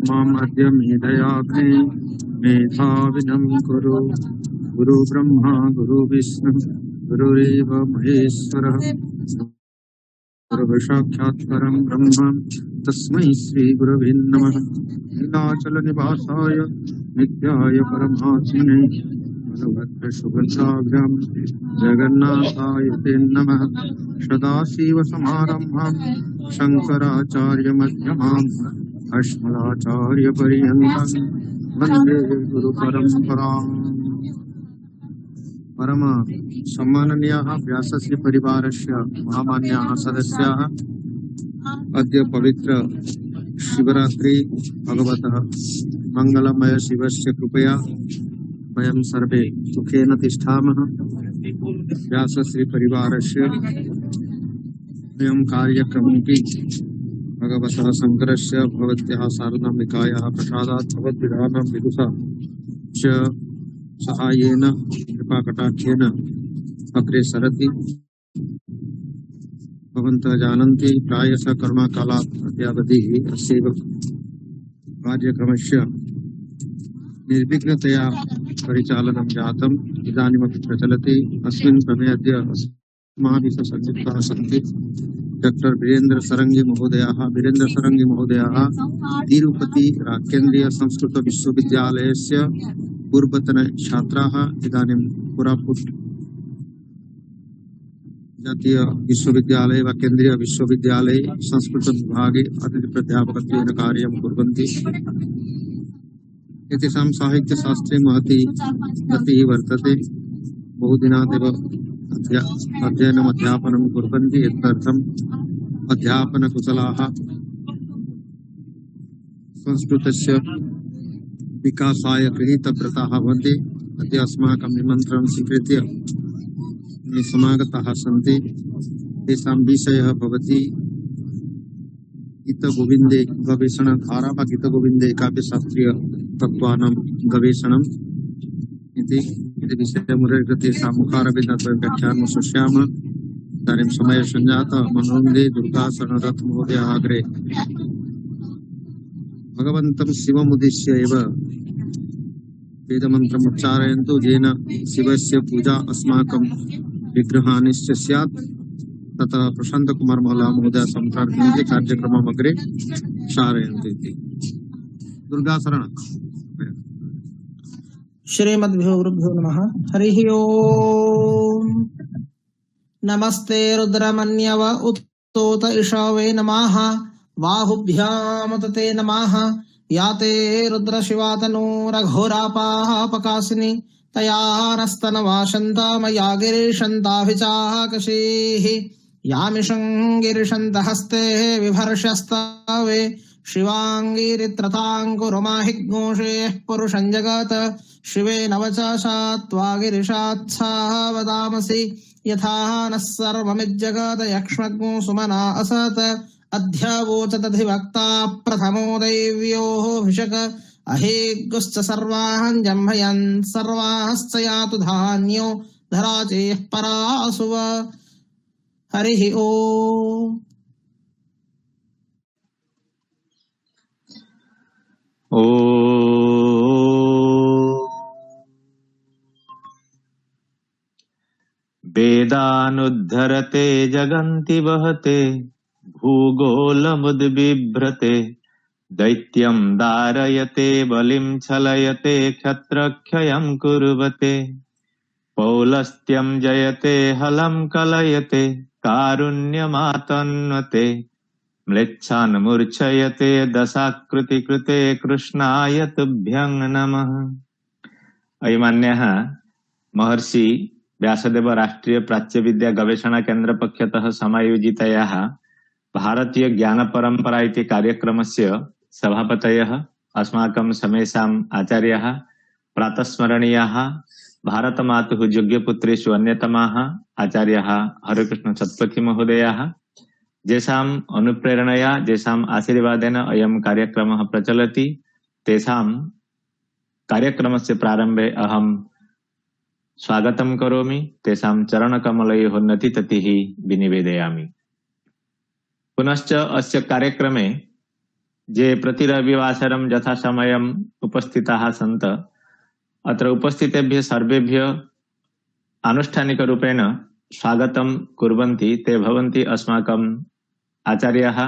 माम् अद्य मेधयाग्ने मेधाविनं कुरु। गुरु ब्रह्मा गुरु विष्णु गुरुरेव महेश्वरः गुरुः साक्षात् परं ब्रह्म तस्मै श्री गुरवे नमः। नीलाचल निवासाय नित्याय परमात्मने बलभद्र सुभद्राभ्यां जगन्नाथाय ते नमः। सदाशिव समारम्भां शंकराचार्य मध्यमाम् अस्मदाचार्य पर्यन्तं वन्दे गुरु परम्पराम्। परम सम्माननीयाः व्यासश्री परिवारस्य महामान्याः सदस्याः, अद्य पवित्र शिवरात्रि भगवतः मंगलमय शिवस्य कृपया वयं सर्वे सुखेन तिष्ठामः। व्यासश्री परिवारस्य अयं कार्यक्रमोऽपि भगवतः शङ्करस्य भगवत्याः शारदाम्बिकायाः प्रसादात् भगवद्विधानं विदुषा च सहायेन कृपाकटाक्षेन अग्रे सरति। भवन्तः जानन्ति प्रायशः कर्मकालात् अद्यावधिः अस्यैव कार्यक्रमस्य निर्विघ्नतया परिचालनं जातम्, इदानीमपि प्रचलति। अस्मिन् क्रमे अद्य अस्माभिः संयुक्ताः सन्ति डॉक्टर वीरेन्द्र सरंगी महोदयाः तिरुपति केन्द्रीय संस्कृत विश्वविद्यालयस्य पूर्वतन छात्राः, इदानीं कोरापुट जातीय विश्वविद्यालय व केन्द्रीय विश्वविद्यालये संस्कृत विभागे अतिथिप्राध्यापकत्वेन कार्यं कुर्वन्ति। एतेषां साहित्यशास्त्रे महती गतिः वर्तते। बहुदिनादेव अध्ययनम् अध्यापनं कुर्वन्ति। एतदर्थम् अध्यापनकुशलाः संस्कृतस्य विकासाय गृहीतव्रताः भवन्ति। अद्य अस्माकं निमन्त्रणं स्वीकृत्य समागताः सन्ति। तेषां विषयः भवति गीतगोविन्दे गवेषणधारा वा गीतगोविन्दे काव्यशास्त्रीय तत्त्वानां गवेषणम् इति विषयमुरे तेषां मुखारविन्दात् वयं व्याख्यानं श्रोष्यामः। इदानीं समयः सञ्जातः। मनोन्दे दुर्गा शरणरथ महोदयः अग्रे भगवन्तं शिवमुद्दिश्य एव वेदमन्त्रम् उच्चारयन्तु, येन शिवस्य पूजा अस्माकं विग्रहानिश्च स्यात्। ततः प्रशांत कुमार महला महोदय सम्प्रार्थयन्ति कार्यक्रमम् अग्रे सारयन्तु इति। दुर्गा शरण। श्रीमद्भ्यो गुरुभ्यो नमः। हरिः ओम्। नमस्ते रुद्रमन्यव उत्तोत इषवे नमः। बाहुभ्यामुत ते नमः। याते रुद्रशिवातनो रघोरापापकाशिनी तया नस्तनवाशन्ता मया गिरीशन्ताभिचाकशीः। यामिषं गिरिशन्तहस्ते विभर्षस्तवे शिवाङ्गिरित्रताङ्कुरुमाहिघोषेः पुरुषं जगत्। शिवेन वचसा त्वा गिरिशात्साः वदामसि यथा नः सर्वमिज्जगत् यक्ष्मग्नो सुमना असत्। अध्यावोचदधिवक्ता प्रथमो दैव्योऽभिषक्। अहेगुश्च सर्वान् जम्भयन् सर्वाश्च यातु धान्यो धराचेः परासुव। हरिः ओम्। वेदानुद्धरते जगन्ति वहते भूगोलमुद्बिभ्रते। दैत्यं दारयते बलिं छलयते क्षत्रक्षयं कुर्वते। पौलस्त्यं जयते हलं कलयते कारुण्यमातन्वते। म्लेच्छान् मूर्छयते दशाकृतिकृते कृष्णाय तुभ्यं नमः। अयमान्यः महर्षि व्यासदेव राष्ट्रीय प्राच्य विद्या गवेषणा केन्द्र पक्षतः समायोजितयाः भारतीय ज्ञान परंपरा इति कार्यक्रमस्य सभापतयः अस्माकं समेषाम् आचार्याः प्रातस्मरणीयाः भारतमातुः योग्यपुत्रेषु अन्यतमाः आचार्याः हरिकृष्ण सत्पथी महोदयाः, जेषाम् अनुप्रेरणया जेषाम् आशीर्वादेन अयं कार्यक्रमः प्रचलति। तेषां कार्यक्रमस्य प्रारम्भे अहं स्वागतं करोमि। तेषां चरणकमलयोः नतिततिः विनिवेदयामि। पुनश्च अस्य कार्यक्रमे जे प्रतिरविवासरं यथा समयम् उपस्थिताः सन्त अत्र उपस्थितेभ्यः सर्वेभ्यः आनुष्ठानिकरूपेण स्वागतं कुर्वन्ति ते भवन्ति अस्माकम् आचार्याः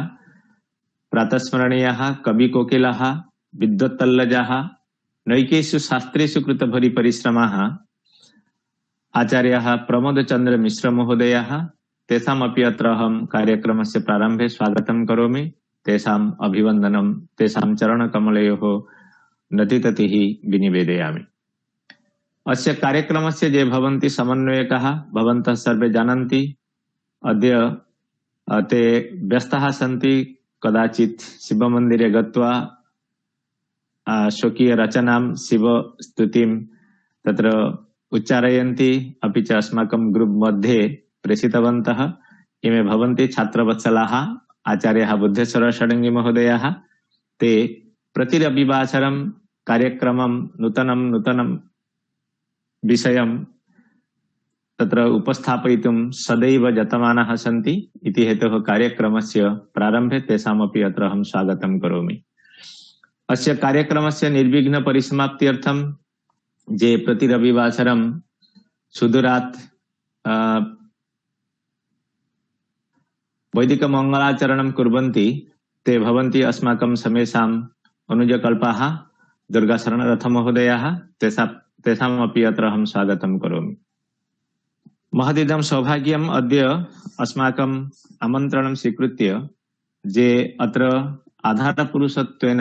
प्रातस्मरणीयाः कविकोकिलाः विद्वत्तल्लजाः नैकेषु शास्त्रेषु कृतभरि परिश्रमाः आचार्याः प्रमोदचन्द्र मिश्र महोदयाः तेषामपि अत्र अहं कार्यक्रमस्य प्रारम्भे स्वागतं करोमि तेषाम् अभिवन्दनं तेषां चरणकमलयोः नतिततिः विनिवेदयामि। अस्य कार्यक्रमस्य ये भवन्ति समन्वयकाः भवन्तः सर्वे जानन्ति अद्य ते व्यस्ताः सन्ति कदाचित् शिवमन्दिरे गत्वा स्वकीय रचनां शिवस्तुतिं तत्र उच्चारयन्ति अपि च अस्माकं ग्रुप् मध्ये प्रेषितवन्तः इमे भवन्ति छात्रवत्सलाः आचार्याः बुद्धेश्वर षडङ्गी महोदयाः ते प्रतिरविवासरं कार्यक्रमं नूतनं विषयं तत्र उपस्थापयितुं सदैव यतमानाः सन्ति इति हेतोः कार्यक्रमस्य प्रारम्भे तेषामपि अत्र अहं स्वागतं करोमि। अस्य कार्यक्रमस्य निर्विघ्न परिसमाप्त्यर्थं जे प्रतिरविवासरं सुदूरात् वैदिकमङ्गलाचरणं कुर्वन्ति ते भवन्ति अस्माकं समेषाम् अनुजकल्पाः दुर्गाशरणरथ महोदयाः तेषामपि अत्र अहं स्वागतं करोमि। महदिदं सौभाग्यम् अद्य अस्माकम् आमन्त्रणं स्वीकृत्य जे अत्र आधारपुरुषत्वेन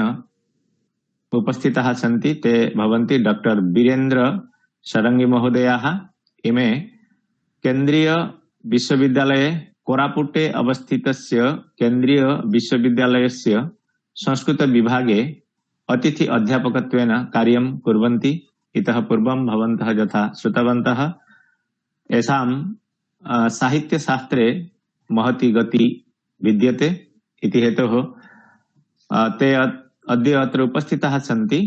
उपस्थिताः सन्ति ते भवन्ति डॉक्टर वीरेन्द्र षडङ्गी महोदयाः इमे केन्द्रीय विश्वविद्यालये कोरापुटे अवस्थितस्य केन्द्रीय विश्वविद्यालयस्य संस्कृत विभागे अतिथि अध्यापकत्वेन कार्यं कुर्वन्ति। इतः पूर्वं भवन्तः यथा श्रुतवन्तः येषां साहित्यशास्त्रे महती गति विद्यते इति हेतोः ते अद्य अत्र उपस्थिताः सन्ति।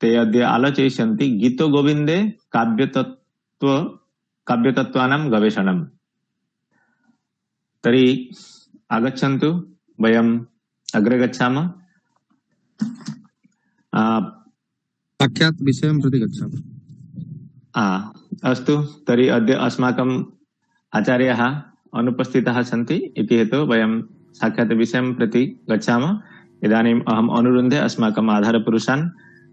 ते अद्य आलोचयिष्यन्ति गीतो गोविन्दे काव्यतत्त्वानां गवेषणम्। तर्हि आगच्छन्तु वयम् अग्रे गच्छामः। साक्षात् विषयं प्रति गच्छामः। अस्तु तर्हि अद्य अस्माकम् आचार्याः अनुपस्थिताः सन्ति इति हेतोः वयं साक्षात् विषयं प्रति गच्छामः। इदानीम् अहम् अनुरुन्धे अस्माकम् आधारपुरुषान्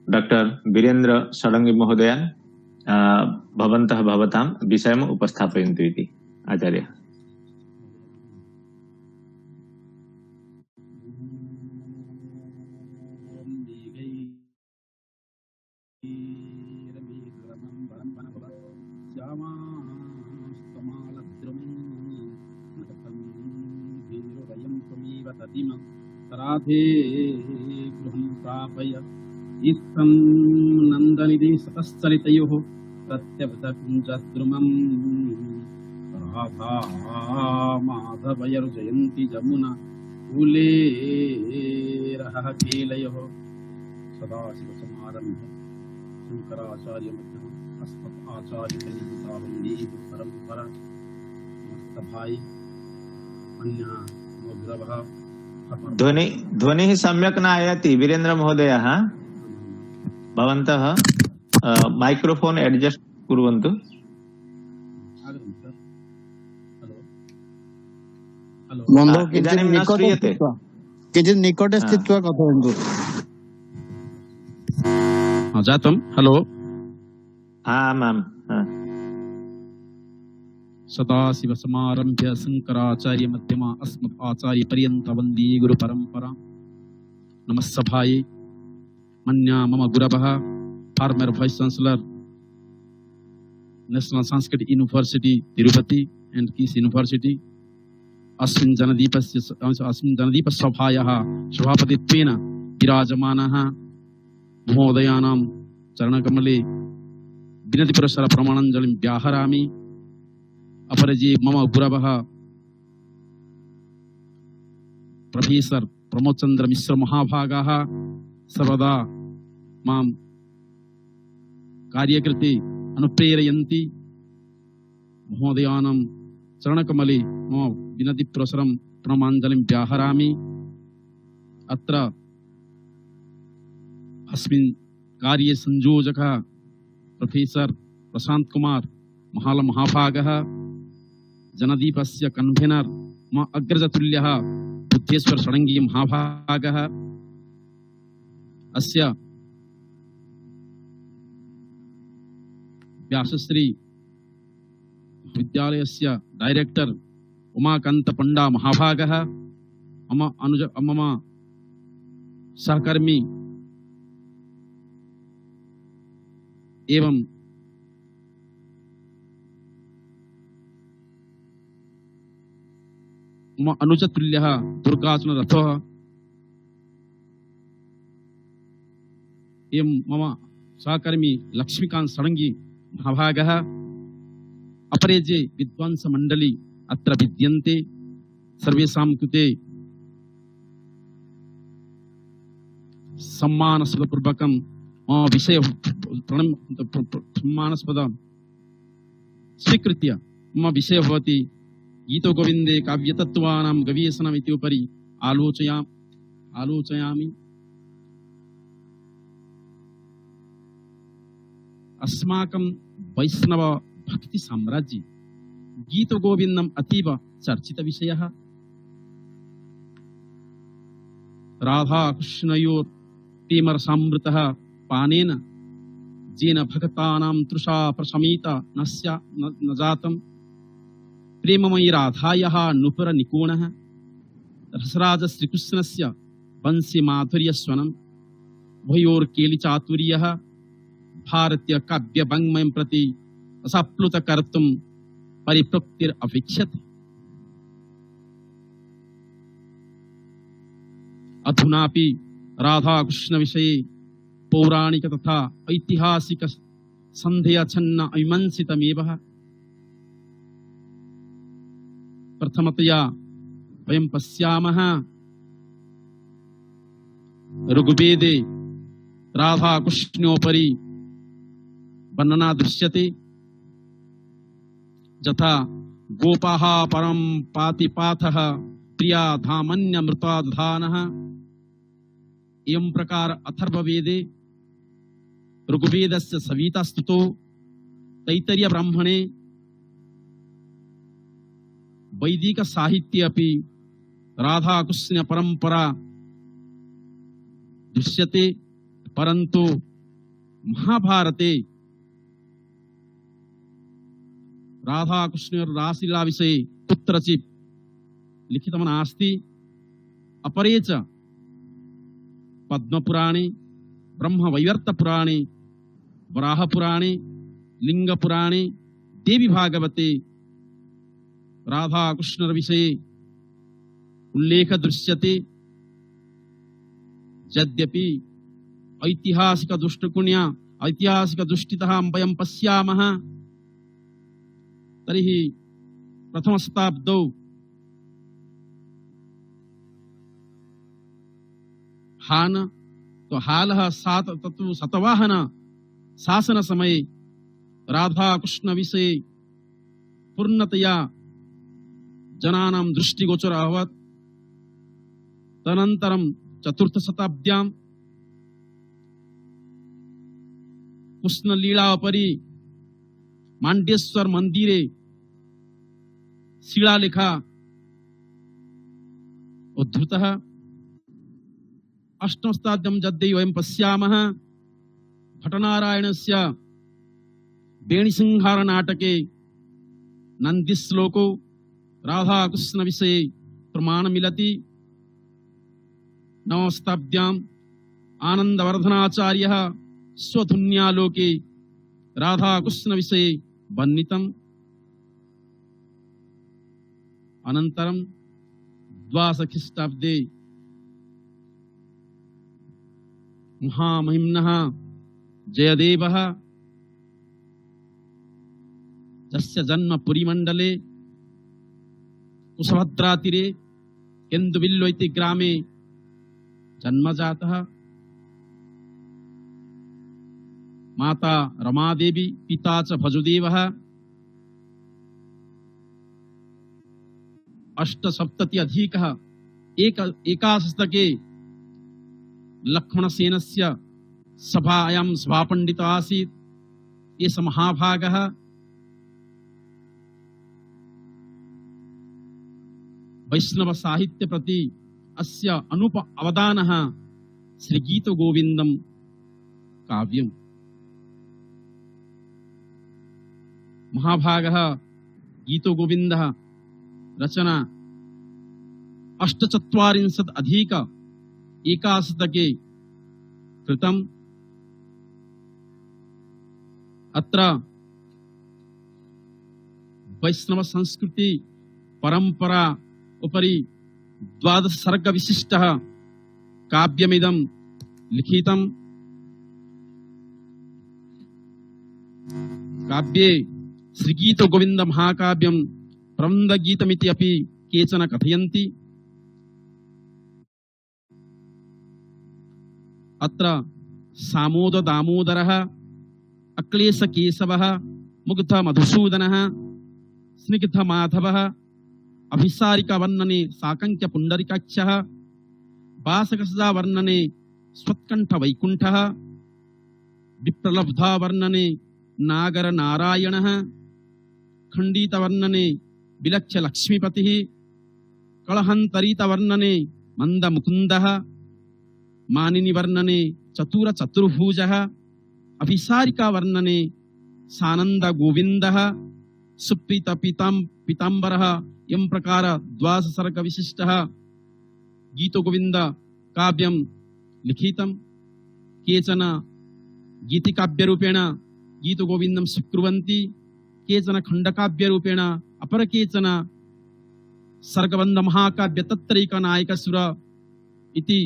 डॉक्टर वीरेन्द्र षडङ्गी महोदयान् भवन्तः भवतां विषयम् उपस्थापयन्तु इति आचार्य। राधे गृहं प्रापय इत्थं नन्दनिधि सतश्चलितयोः प्रत्यवतकुञ्जद्रुमम् राधा माधवयर्जयन्ति जमुना कुलेरहः केलयोः सदाशिवसमारम्भे शङ्कराचार्यमध्यमम् अस्मदाचार्यपर्यन्तां वन्दे परम्परा। मस्तभाई अन्या मोग्रवः ध्वनिः सम्यक् न आयाति वीरेन्द्र महोदयः भवन्तः माइक्रोफोन एडजस्ट कुर्वन्तु। इदानीं न श्रूयते। किञ्चित् निकटे स्थित्वा कथयन्तु। जातं हलो आम् सदाशिवसमारभ्य शङ्कराचार्यमध्यमा अस्मदाचार्यपर्यन्तं वन्दे गुरुपरम्परा। नमः सभायै मन्या मम गुरवः farmer vice chancellor national Sanskrit university Tirupati and किस यूनिवर्सिटी अस्मिन् जनदीपसभायाः सभापतित्वेन विराजमानः महोदयानां चरणकमले विनतिपुरस्सर प्रमाणाञ्जलिं व्याहरामि। अपरजे मम गुरवः प्रोफेसर प्रमोदचन्द्र मिश्र महाभागाः सर्वदा मां कार्यकृते अनुप्रेरयन्ति। महोदयानां चरणकमले मम विनतिपुरस्सरं प्रमाणाञ्जलिं व्याहरामि। अत्र अस्मिन् कार्ये संयोजकः प्रोफेसर प्रशांत कुमार महाभागः, जनदीपस्य कन्वेनर मम अग्रजतुल्यः बुद्धेश्वर षडङ्गी महाभागः, अस्य व्यासश्री विद्यालयस्य डायरेक्टर उमाकान्त पंडा महाभागः, मम सहकर्मी एवं मम अनुजतुल्यः दुर्गार्जुन रथः एवं मम सहकर्मी लक्ष्मीकांत षडङ्गी महाभागः, अपरे ये विद्वांसमण्डली अत्र विद्यन्ते, सर्वेषां कृते सम्मानपूर्वकं विषय सम्मानस्पदं स्वीकृत्य मम विषयः भवति गीतगोविन्दे काव्यतत्त्वानां गवेषणम् इति उपरि आलोचयामि। अस्माकं वैष्णव भक्ति साम्राज्ये गीतगोविन्दम् अतीव चर्चित विषयः। राधा कृष्णयोर् प्रेमरसामृतः पानेन जेन भक्तानां तृषा प्रशमिता न जातम्, प्रेममयी राधायाः नृपुर निकोणः रसराज श्रीकृष्णस्य वंशे माधुर्यस्वनम्, उभयोर्केलिचातुर्यः भारतीय काव्यवाङ्मयं प्रति असाप्लुत कर्तुं परिपृक्तिरपेक्षते। अधुनापि राधा कृष्ण विषये पौराणिक तथा ऐतिहासिक सन्देहच्छन्न अमीमांसितमेव। प्रथमतया वयं पश्यामः ऋग्वेदे राधा कृष्णोपरि वर्णना दृश्यते, यथा गोपाः परं पातिपाथः प्रिया धामन्यमृताधानः। एवं प्रकार अथर्ववेदे ऋग्वेदस्य सवितास्तुतो, तैत्तरीय ब्राह्मणे वैदिक साहित्ये अपि राधा कृष्ण परंपरा दृश्यते, परंतु महाभारते राधा कृष्ण रासलीला विषये कुत्रचित् लिखितं नास्ति। अपरे च पद्मपुराणे, ब्रह्मवैवर्तपुराणे, वराहपुराणे, लिंगपुराणे, देवी भागवते राधा कृष्ण विषये उल्लेख दृश्यते। यद्यपि ऐतिहासिक दृष्टितः वयं पश्यामः, तर्हि प्रथमशताब्दौ हालः शतवाहन शासन समये राधा कृष्ण विषये पूर्णतया जनानां दृष्टिगोचर अभवत्। तदनन्तरं चतुर्थ शताब्द्यां कृष्णलीला उपरि माण्डेश्वर मन्दिरे शिलालेखः उद्धृतः। अष्टम शताब्द्यां यद्य वयं पश्यामः, भट्टनारायणस्य वेणुसिंहार नाटके नन्दिश्लोको राधा कृष्ण विषये प्रमाण मिलति। नवम शताब्द्यां आनन्दवर्धनाचार्यः स्वधुन्यालोके राधा कृष्ण विषये वर्णितम्। अनन्तरं द्वादश ख्रीष्टाब्दे महामहिम्नः जयदेवः, तस्य जन्म पुरीमण्डले कुशभद्रातीरे केन्दुबिल्लो इति ग्रामे जन्मजातः। माता रमादेवी, पिता च भजुदेवः। 870 एकादशशतके लक्ष्मणसेनस्य सभायां सभापण्डितः आसीत् एष महाभागः वैष्णव साहित्य प्रति अस्य अनुप अवदानः श्रीगीतगोविन्दं काव्यम् महाभागः गीतगोविन्दः रचना 48 कृतम् अत्र वैष्णव संस्कृति परंपरा उपरि 12 सर्ग विशिष्टः काव्यमिदं लिखितम् काव्ये श्रीगीतगोविन्द महाकाव्यं प्रबन्धगीतमिति अपि केचन कथयन्ति। अत्र सामोद दामोदरः अक्लेश केशवः मुग्ध मधुसूदनः स्निग्ध माधवः अभिसारिका वर्णने साकंक्य पुंडरीकाक्षः वासकसजा वर्णने स्वत्कंठ वैकुंठः विप्रलब्धा वर्णने नागर नारायणः खंडित वर्णने विलक्ष्य लक्ष्मीपतिः कलहंतरित वर्णने मंद मुकुंदः मानिनी वर्णने चतुर चतुर्भुजः अभिसारिका वर्णने सानंद गोविंदः सुप्रीत पीतांबरः एवं प्रकार 12 सर्ग विशिष्टः गीतगोविन्द काव्यं लिखितम्। केचन गीतिकाव्यरूपेण गीतगोविन्दं स्वीकुर्वन्ति केचन खण्डकाव्यरूपेण अपर केचन सर्गबन्ध महाकाव्य तत्रैक नायकसुर इति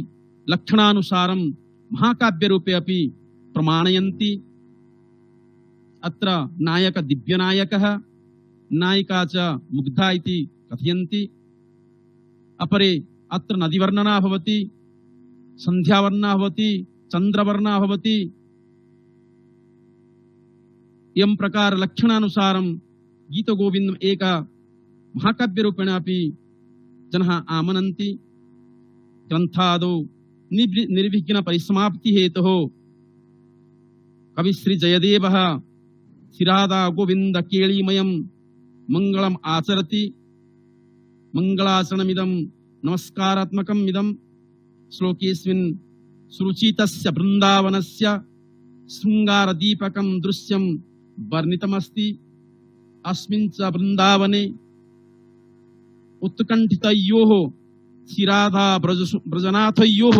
लक्षणानुसारं महाकाव्यरूपे अपि प्रमाणयन्ति। अत्र नायक दिव्यनायकः नायिका च मुग्धा इति कथयन्ति। अपरे अत्र नदीवर्णना भवति सन्ध्यावर्णना भवति चन्द्रवर्णना भवति एवं प्रकार लक्षणानुसारं गीतगोविन्दम् एक महाकाव्यरूपेण अपि जनः आमनन्ति। ग्रन्थादौ निर्विघ्न परिसमाप्ति हेतुः कवि श्री जयदेवः श्रीराधा गोविंद केळीमयं मंगलम् आचरति। मंगलाचरणमिदं नमस्कारात्मकम् इदं श्लोकेऽस्मिन् सुरुचितस्य वृन्दावनस्य शृङ्गारदीपकं दृश्यं वर्णितमस्ति। अस्मिन् च वृन्दावने उत्कण्ठितयोः श्रीराधा ब्रजनाथयोः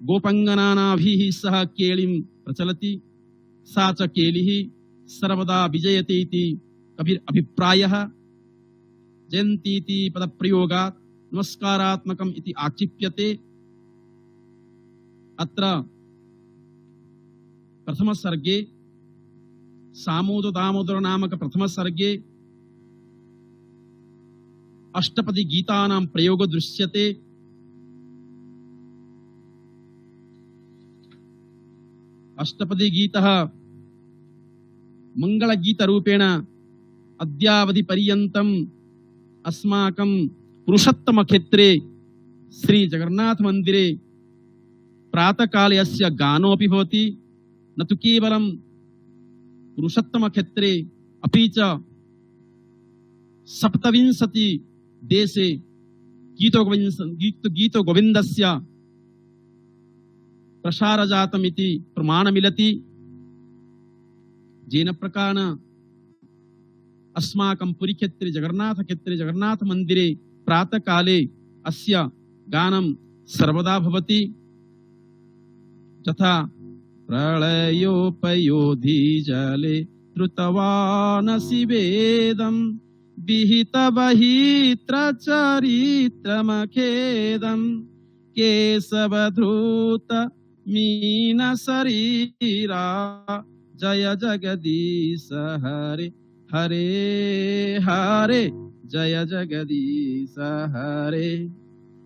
गोपङ्गनाभिः सह केलिं प्रचलति। सा च केलिः सर्वदा विजयते इति अभिप्रायः। जयन्ती इति पदप्रयोगात् नमस्कारात्मकम् इति आक्षिप्यते। अत्र प्रथम सर्गे सामोद दामोदर नामक प्रथम सर्गे अष्टपदी गीतानां प्रयोग दृश्यते। अष्टपदी गीतः मंगलगीतरूपेण अद्यावधि पर्यन्तम् अस्माकं पुरुषोत्तम क्षेत्रे श्री जगन्नाथ मंदिरे प्रातःकाले अस्य गानोऽपि भवति। न तु केवलं पुरुषोत्तम क्षेत्रे अपि च 27 देशे गीतगोविन्दस्य प्रसारजातमिति प्रमाणमिलति। जेन प्रकारेण अस्माकं पुरीक्षेत्रे जगन्नाथ मंदिरे प्रातःकाले अस्य गानं सर्वदा भवति। तथा प्रलयोपयोधि जले धृतवानसि वेदं विहित बहित्र चरित्रमखेदं केशवधृत मीन शरीरा जय जगदीश हरे हरे हरे जय जगदीश हरे।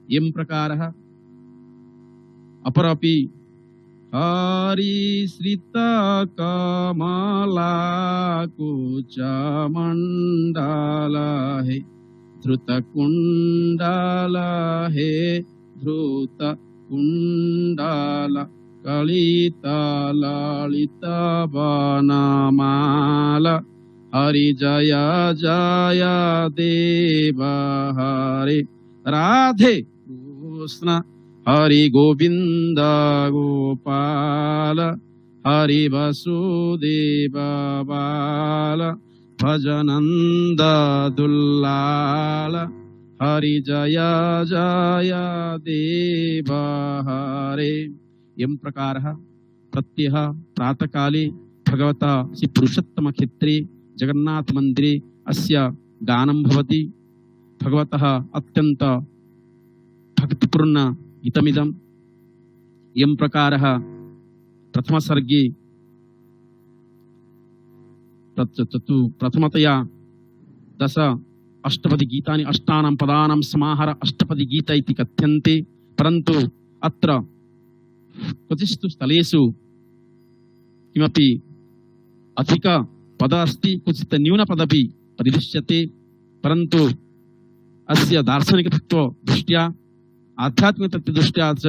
यं प्रकारः अपरपि हरिश्रित कमला कुच मंडल हे धृत कुंडल हे धृत कुंडल कलिता ललिता वनमाला हरि जय जय देव हरे राधे कृष्ण हरि गोविंद गोपाल हरि वसुदेव बाल भजनंद दुल्लाल हरि जय जय देव हरे। यं प्रकारः प्रत्यह प्रातःकाले भगवता श्री पुरुषोत्तम क्षेत्रे जगन्नाथ मंदिरे अस्य गानं भवति। भगवतः अत्यंत भक्तिपूर्ण गीतमिदं। यं प्रकारः प्रथम सर्गे प्रथमतया दश अष्टपदी गीतानि अष्टानां पदानां समाहार अष्टपदी गीता इति कथ्यन्ते, परन्तु अत्र क्वचित्तु स्थलेषु किमपि अधिक पद अस्ति, क्वचित् न्यून पदपि परिदृश्यते, परन्तु अस्य दार्शनिकतत्व दृष्ट्या आध्यात्मिकतत्व दृष्ट्या च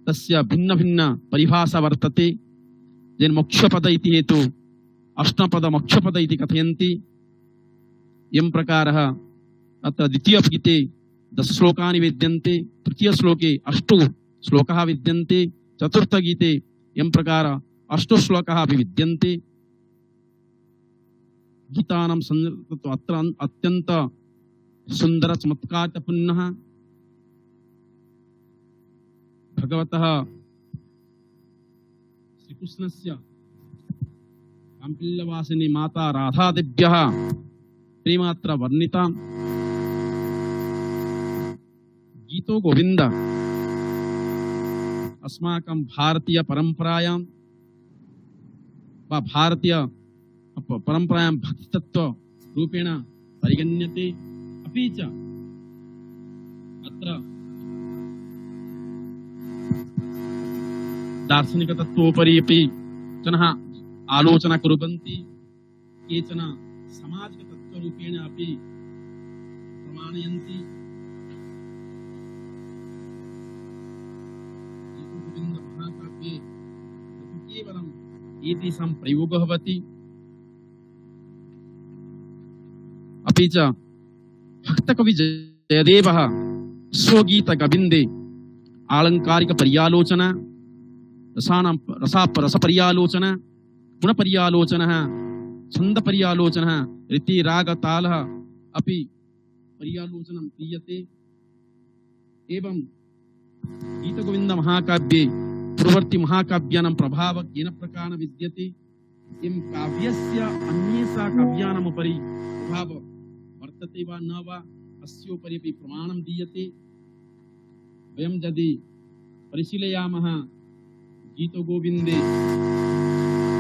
तस्य भिन्न भिन्न परिभाषा वर्तते। येन मोक्षपद इति हेतु अष्टपद मोक्षपद इति कथयन्ति। यं प्रकारः अत्र द्वितीयगीते 10 श्लोकानि विद्यन्ते, तृतीय श्लोके 8 श्लोकाः विद्यन्ते, चतुर्थगीते यं प्रकार 8 श्लोकाः अपि विद्यन्ते। गीतानां अत्र अत्यंत सुंदर चमत्कारपूर्णः भगवतः श्रीकृष्णस्य काम्पिल्यवासिनी माता राधादेव्यः प्रेमात्र वर्णिता गीतो गोविंद अस्माकं भारतीय परंपरायां वा भारतीय परंपरायां भक्तितत्व रूपेण परिगण्यते। अपि च अत्र दार्शनिकतत्त्वोपरि अपि जनः आलोचना कुर्वन्ति, केचन सामाजिकतत्त्वरूपेण अपि प्रमाणयन्ति। महाकाव्ये केवलं एतेषां प्रयोगः भवति। अपि च भक्तकवि जयदेवः स्वगीतगोविन्दे आलङ्कारिक पर्यालोचना, रसपर्यालोचना, गुणपर्यालोचनः, छन्दपर्यालोचनः, रीतिरागतालः अपि पर्यालोचनं क्रियते। एवं गीतगोविन्द महाकाव्ये पूर्ववर्ती महाकाव्यानां प्रभावः येन प्रकारेण विद्यते, एवं काव्यस्य अन्येषां काव्यानाम् उपरि प्रभावः वर्तते वा न वा अस्योपरि अपि प्रमाणं दीयते। वयं यदि परिशीलयामः गीतगोविन्दे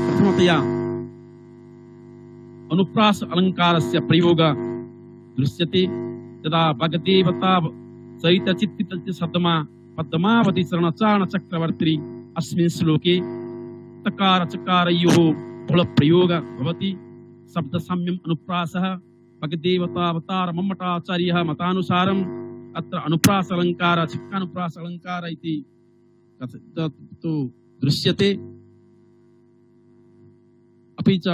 प्रथमतया अनुप्रास अलङ्कारस्य प्रयोगः दृश्यते। तदा भगदेवता सरितचित्तित सतमा पद्मावती चरणचारण चक्रवर्ती अस्मिन् श्लोके तकार चकारयोः बहुप्रयोगः भवति। शब्द साम्यम् अनुप्रासः भगदेवतावतार मम्मटाचार्यः मतानुसारम् अत्र अनुप्रास अलङ्कार छिक्कानुप्रास अलङ्कार इति दृश्यते। अपि च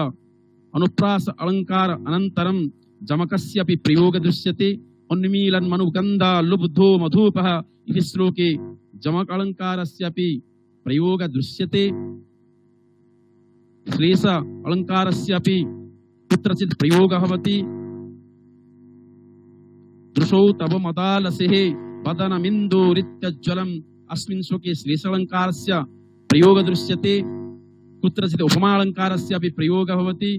अनुप्रास अलङ्कार अनन्तरं जमकस्य अपि प्रयोगः दृश्यते। उन्मीलन् मनुगन्धा लुब्धो मधुपः इति श्लोके जमक अलङ्कारस्य अपि प्रयोगः दृश्यते। श्लेष अलङ्कारस्य अपि कुत्रचित् प्रयोगः भवति। दृशौ तव मदालसेः वदनमिन्दुरित्यज्वलम् अस्मिन् श्लोके श्लेषालङ्कारस्य प्रयोगः दृश्यते। कुत्रचित् उपमालङ्कारस्य अपि प्रयोगः भवति।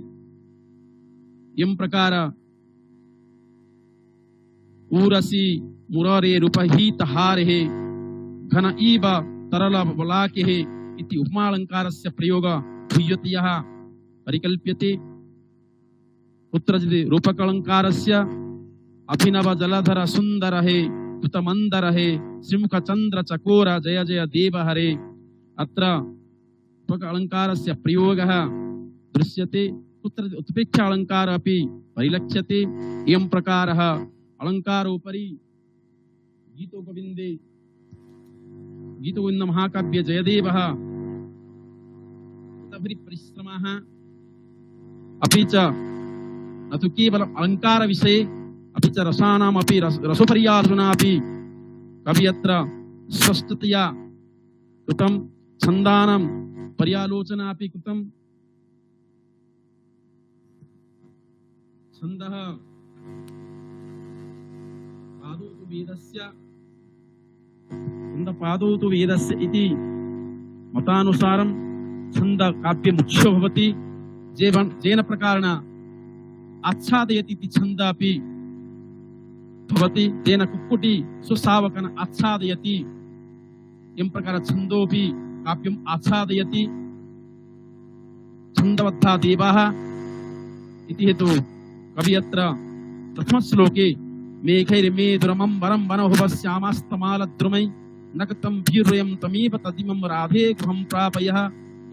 यं प्रकार ऊरसी मुरारे रूपहितहारेः घन इव तरलबलाकेः इति उपमालङ्कारस्य प्रयोगः भूयतयः परिकल्प्यते। कुत्रचित् रूपकालङ्कारस्य अभिनव जलधर सुंदर हे कृतमंदर हे श्रीमुख चंद्र चकोर जय जय देव हरे अत्र अलङ्कारस्य प्रयोगः दृश्यते। कुत्र उत्प्रेक्ष्य अलङ्कार अपि परिलक्ष्यते। एवं प्रकारः अलङ्कारोपरि गीतगोविन्दे गीतगोविन्द महाकाव्ये जयदेवः परिश्रमः अपि च न तु केवलम् अलङ्कार विषये अपि च रसानाम् अपि रसोपरियार्जुनापि कवि अत्र स्पष्टतया कृतं छन्दानां पर्यालोचना अपि कृतं छन्दः पादौ तु वेदस्य इति मतानुसारं छन्द काव्य मुख्यो भवति जेन प्रकारेण आच्छादयति इति छन्द अपि भवति तेन कुक्कुटी सुसावकन आच्छादयति एवं प्रकार छन्दोपि काव्यम् आच्छादयति छन्दबद्धा देवाः इति हेतु कवि अत्र प्रथम श्लोके मेघैर्मेधुरमं वरं वनहुवश्यामास्तमालद्रुमै नक्तं भीर्यं तमेव तदिमं राधे गृहं प्रापयः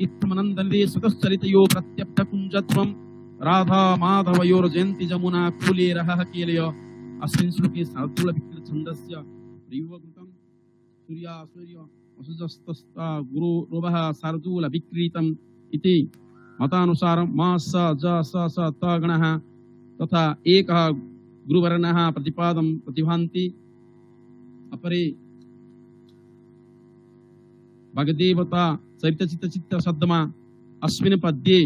इत्थमनन्दने सुतश्चरितयो प्रत्यब्धकुञ्जत्वं राधा माधवयोर्जयन्ति जमुना कुलेरः केलय अस्मिन् श्लोके शार्दूलविकृतछन्दस्य प्रयोगकृतं सूर्य असुजस्तस्ता गुरुरुवः शार्दूलविक्रीतम् इति मतानुसारं मा स ज स त गणः तथा एकः गुरुवर्णः प्रतिभान्ति अपरे भगदेवता सवितचित्तचित्त शब्दमा अस्मिन् पद्ये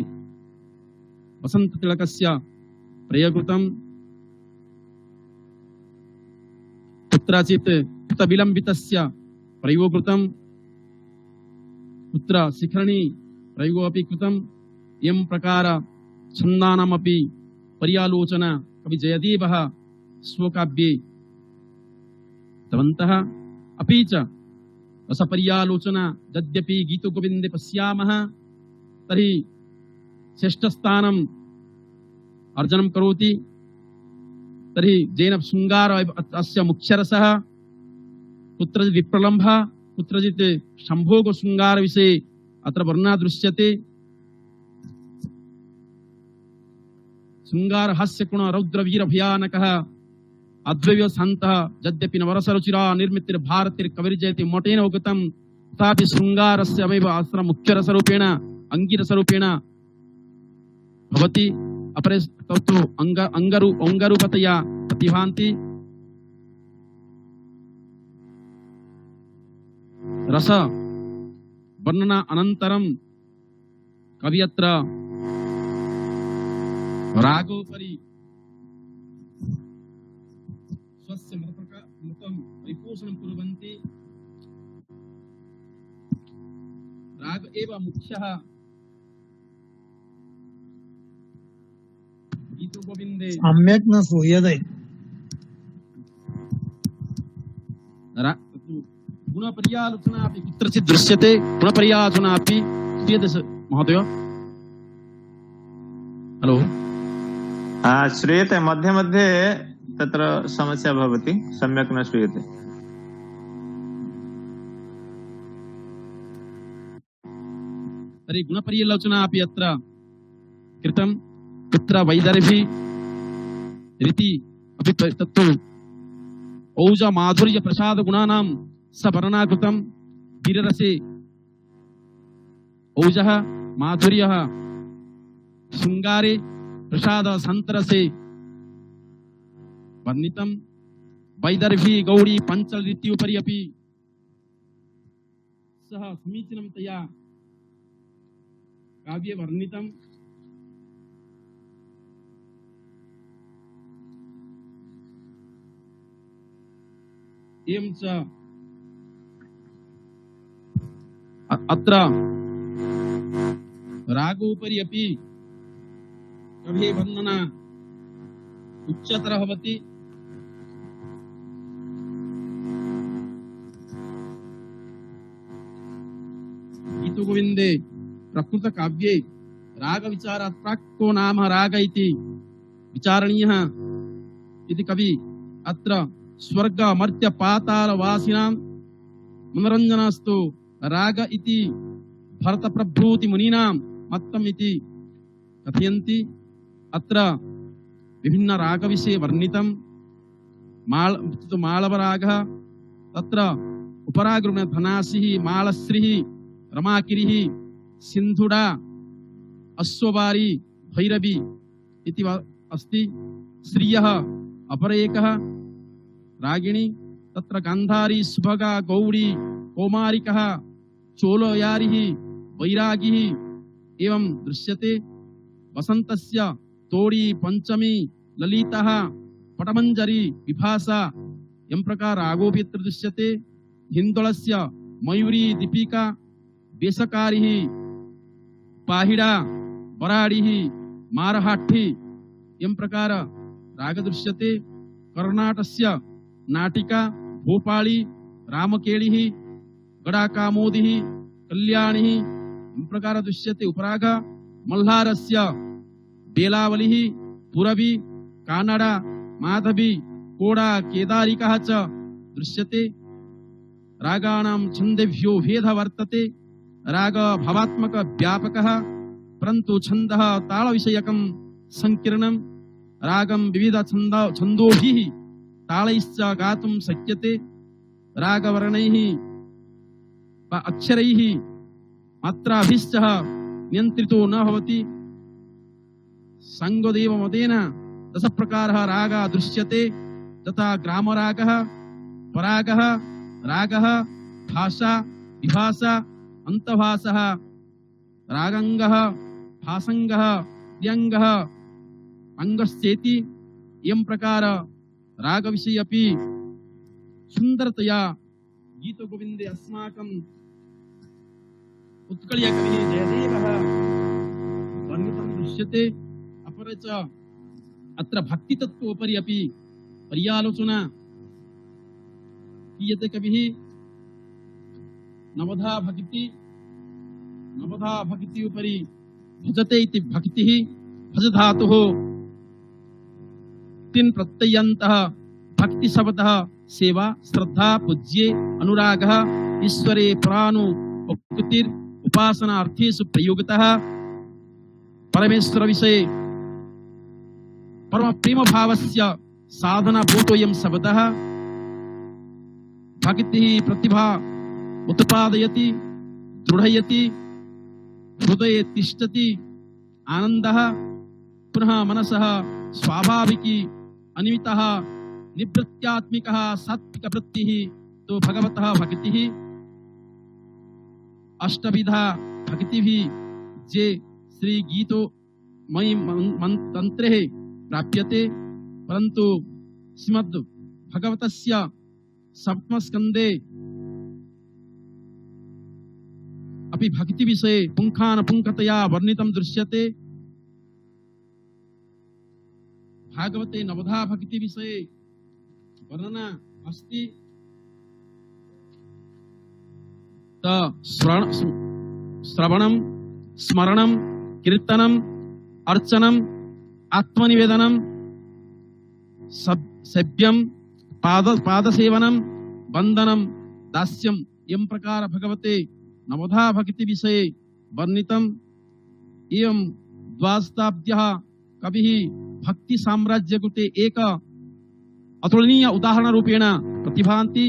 वसन्ततिलकस्य प्रयोगकृतं कुत्रचित् कृतविलम्बितस्य प्रयोगकृतं कुत्र शिखरणी प्रयोगोऽपि कृतं एवं प्रकार छन्दानामपि पर्यालोचना कवि जयदेवः स्वकाव्ये कृतवन्तः अपि च रसपर्यालोचना यद्यपि गीतगोविन्दे पश्यामः तर्हि श्रेष्ठस्थानम् अर्जनं करोति तर्हि जेन शृङ्गार अस्य मुख्यरसः कुत्रचित् विप्रलम्भः कुत्रचित् सम्भोग शृङ्गार विषये अत्र वर्णना दृश्यते शृङ्गार हास्य गुण रौद्र वीर भयानकः अद्वैव शान्तः यद्यपि नवरसरुचिरा निर्मितिर्भारतिर्कविर्जयति मोटेन उगतं तथापि शृङ्गारस्य अमेव अत्र मुख्यरसरूपेण अङ्गिरसरूपेण भवति अपरे तत्तु अङ्गरूपतया प्रतिभान्ति रस वर्णना अनन्तरं कवि अत्र रागोपरि स्वस्य मतं परिपोषणं कुर्वन्ति राग एव मुख्यः गीतगोविन्दे सम्यक् न श्रूयते गुणपर्यालोचना अपि कुत्रचित् दृश्यते गुणपर्यालोचना अपि श्रूयते महोदय हलो श्रूयते मध्ये मध्ये तत्र समस्या भवति सम्यक् न श्रूयते तर्हि गुणपर्यालोचना अपि अत्र कृतं कुत्र वैदर्भी रीति अपि तत्तु औज माधुर्य प्रसाद गुणानां सवर्णना कृतं वीररसे औजः माधुर्यः शृङ्गारे प्रसाद सन्तरसे वर्णितं वैदर्भी गौरी पञ्चल रीत्युपरि अपि सः समीचीनतया काव्ये वर्णितम् एवं च अत्र रागोपरि अपि कवि वर्णना उच्चतर भवति गीतगोविन्दे प्रकृतकाव्ये रागविचारात् प्राक् को नाम राग इति विचारणीयः इति कवि अत्र स्वर्ग मर्त्य पाताल वासिनां मनोरञ्जनास्तु राग इति भरत प्रभृति मुनीनां मत्तम् इति कथयन्ति अत्र विभिन्न राग विषये वर्णितं मालव रागः तत्र उपरागृण धनासिः मालश्रीः रमाकिरिः सिन्धुडा अश्ववारी भैरवी इति अस्ति। श्रियः अपर एकः रागिणी तत्र गान्धारी सुभगा गौरी कौमारिकः चोलयारिः वैरागिः एवं दृश्यते। वसन्तस्य तोड़ी पंचमी ललितः पटमंजरी विभासा यं प्रकार रागोऽपि यत्र दृश्यते। हिन्दोलस्य मयूरी दीपिका बेसकारिः पाहिडा वराडिः मारहाट्ठी यं प्रकार राग दृश्यते। कर्णाटकस्य नाटिका भोपाली रामकेलिः गडाकामोदिः कल्याणिः यं प्रकार दृश्यते। उपराग मल्हारस्य बेलावलिः पुरवी कानडा माधवी कोडा केदारिकः च दृश्यते। रागाणां छन्देभ्यो भेदः वर्तते। राग भावात्मक व्यापकः परन्तु छन्दः तालविषयकं संकीर्णं। रागं विविध छन्दोभिः तालैश्च गातुं शक्यते। रागवर्णैः वा अक्षरैः मात्राभिश्च नियन्त्रितो न भवति। संगदेव मतेन दश प्रकारः रागः दृश्यते तथा ग्रामरागः परागः रागः भाषा विभाषा अंतभाषः रागंगः भासंगः द्यंगः अंगश्चेति यं प्रकार राग विषये अपि सुंदरतया गीत गोविंदे अस्माकं उत्कलीय कविः जयदेवः वर्णितं दृश्यते। अपरे च अत्र भक्ति तत्त्वोपरि अपि पर्यालोचना क्रियते। कविः नवधा भक्ति उपरि भजते इति भक्तिः भज धातुः तीन प्रत्ययन्तः भक्ति शब्दः सेवा श्रद्धा पूज्ये अनुरागः ईश्वरे परानुभूतिर् उपासनार्थेषु प्रयोगतः परमेश्वर विषये परम प्रेम भावस्य साधना भूतोऽयं शब्दः। भक्तिः प्रतिभा उत्पादयति दृढयति हृदये तिष्ठति आनन्दः पुनः मनसः स्वाभाविकी अनिमितः निवृत्त्यात्मिकः सात्विक वृत्तिः तो भगवतः भक्तिः। अष्टविधा भक्तिभिः जे श्री गीतो मयि तंत्रे प्राप्यते परन्तु श्रीमद् भगवतस्य सप्तम स्कंदे अपि भक्ति विषये पुंखानुपुंखतया वर्णितं दृश्यते। भागवते नवधा भक्ति विषये वर्णना अस्ति। श्रवणं स्मरणं कीर्तनम् अर्चनम् आत्मनिवेदनं सेव्यं पादसेवनं वंदनं दास्यं यं प्रकार भगवते नवधा भक्ति विषये वर्णितम्। एवं द्वादशाब्द्यः कविः भक्ति साम्राज्य कृते एक अतुलनीय उदाहरण रूपेण प्रतिभान्ति।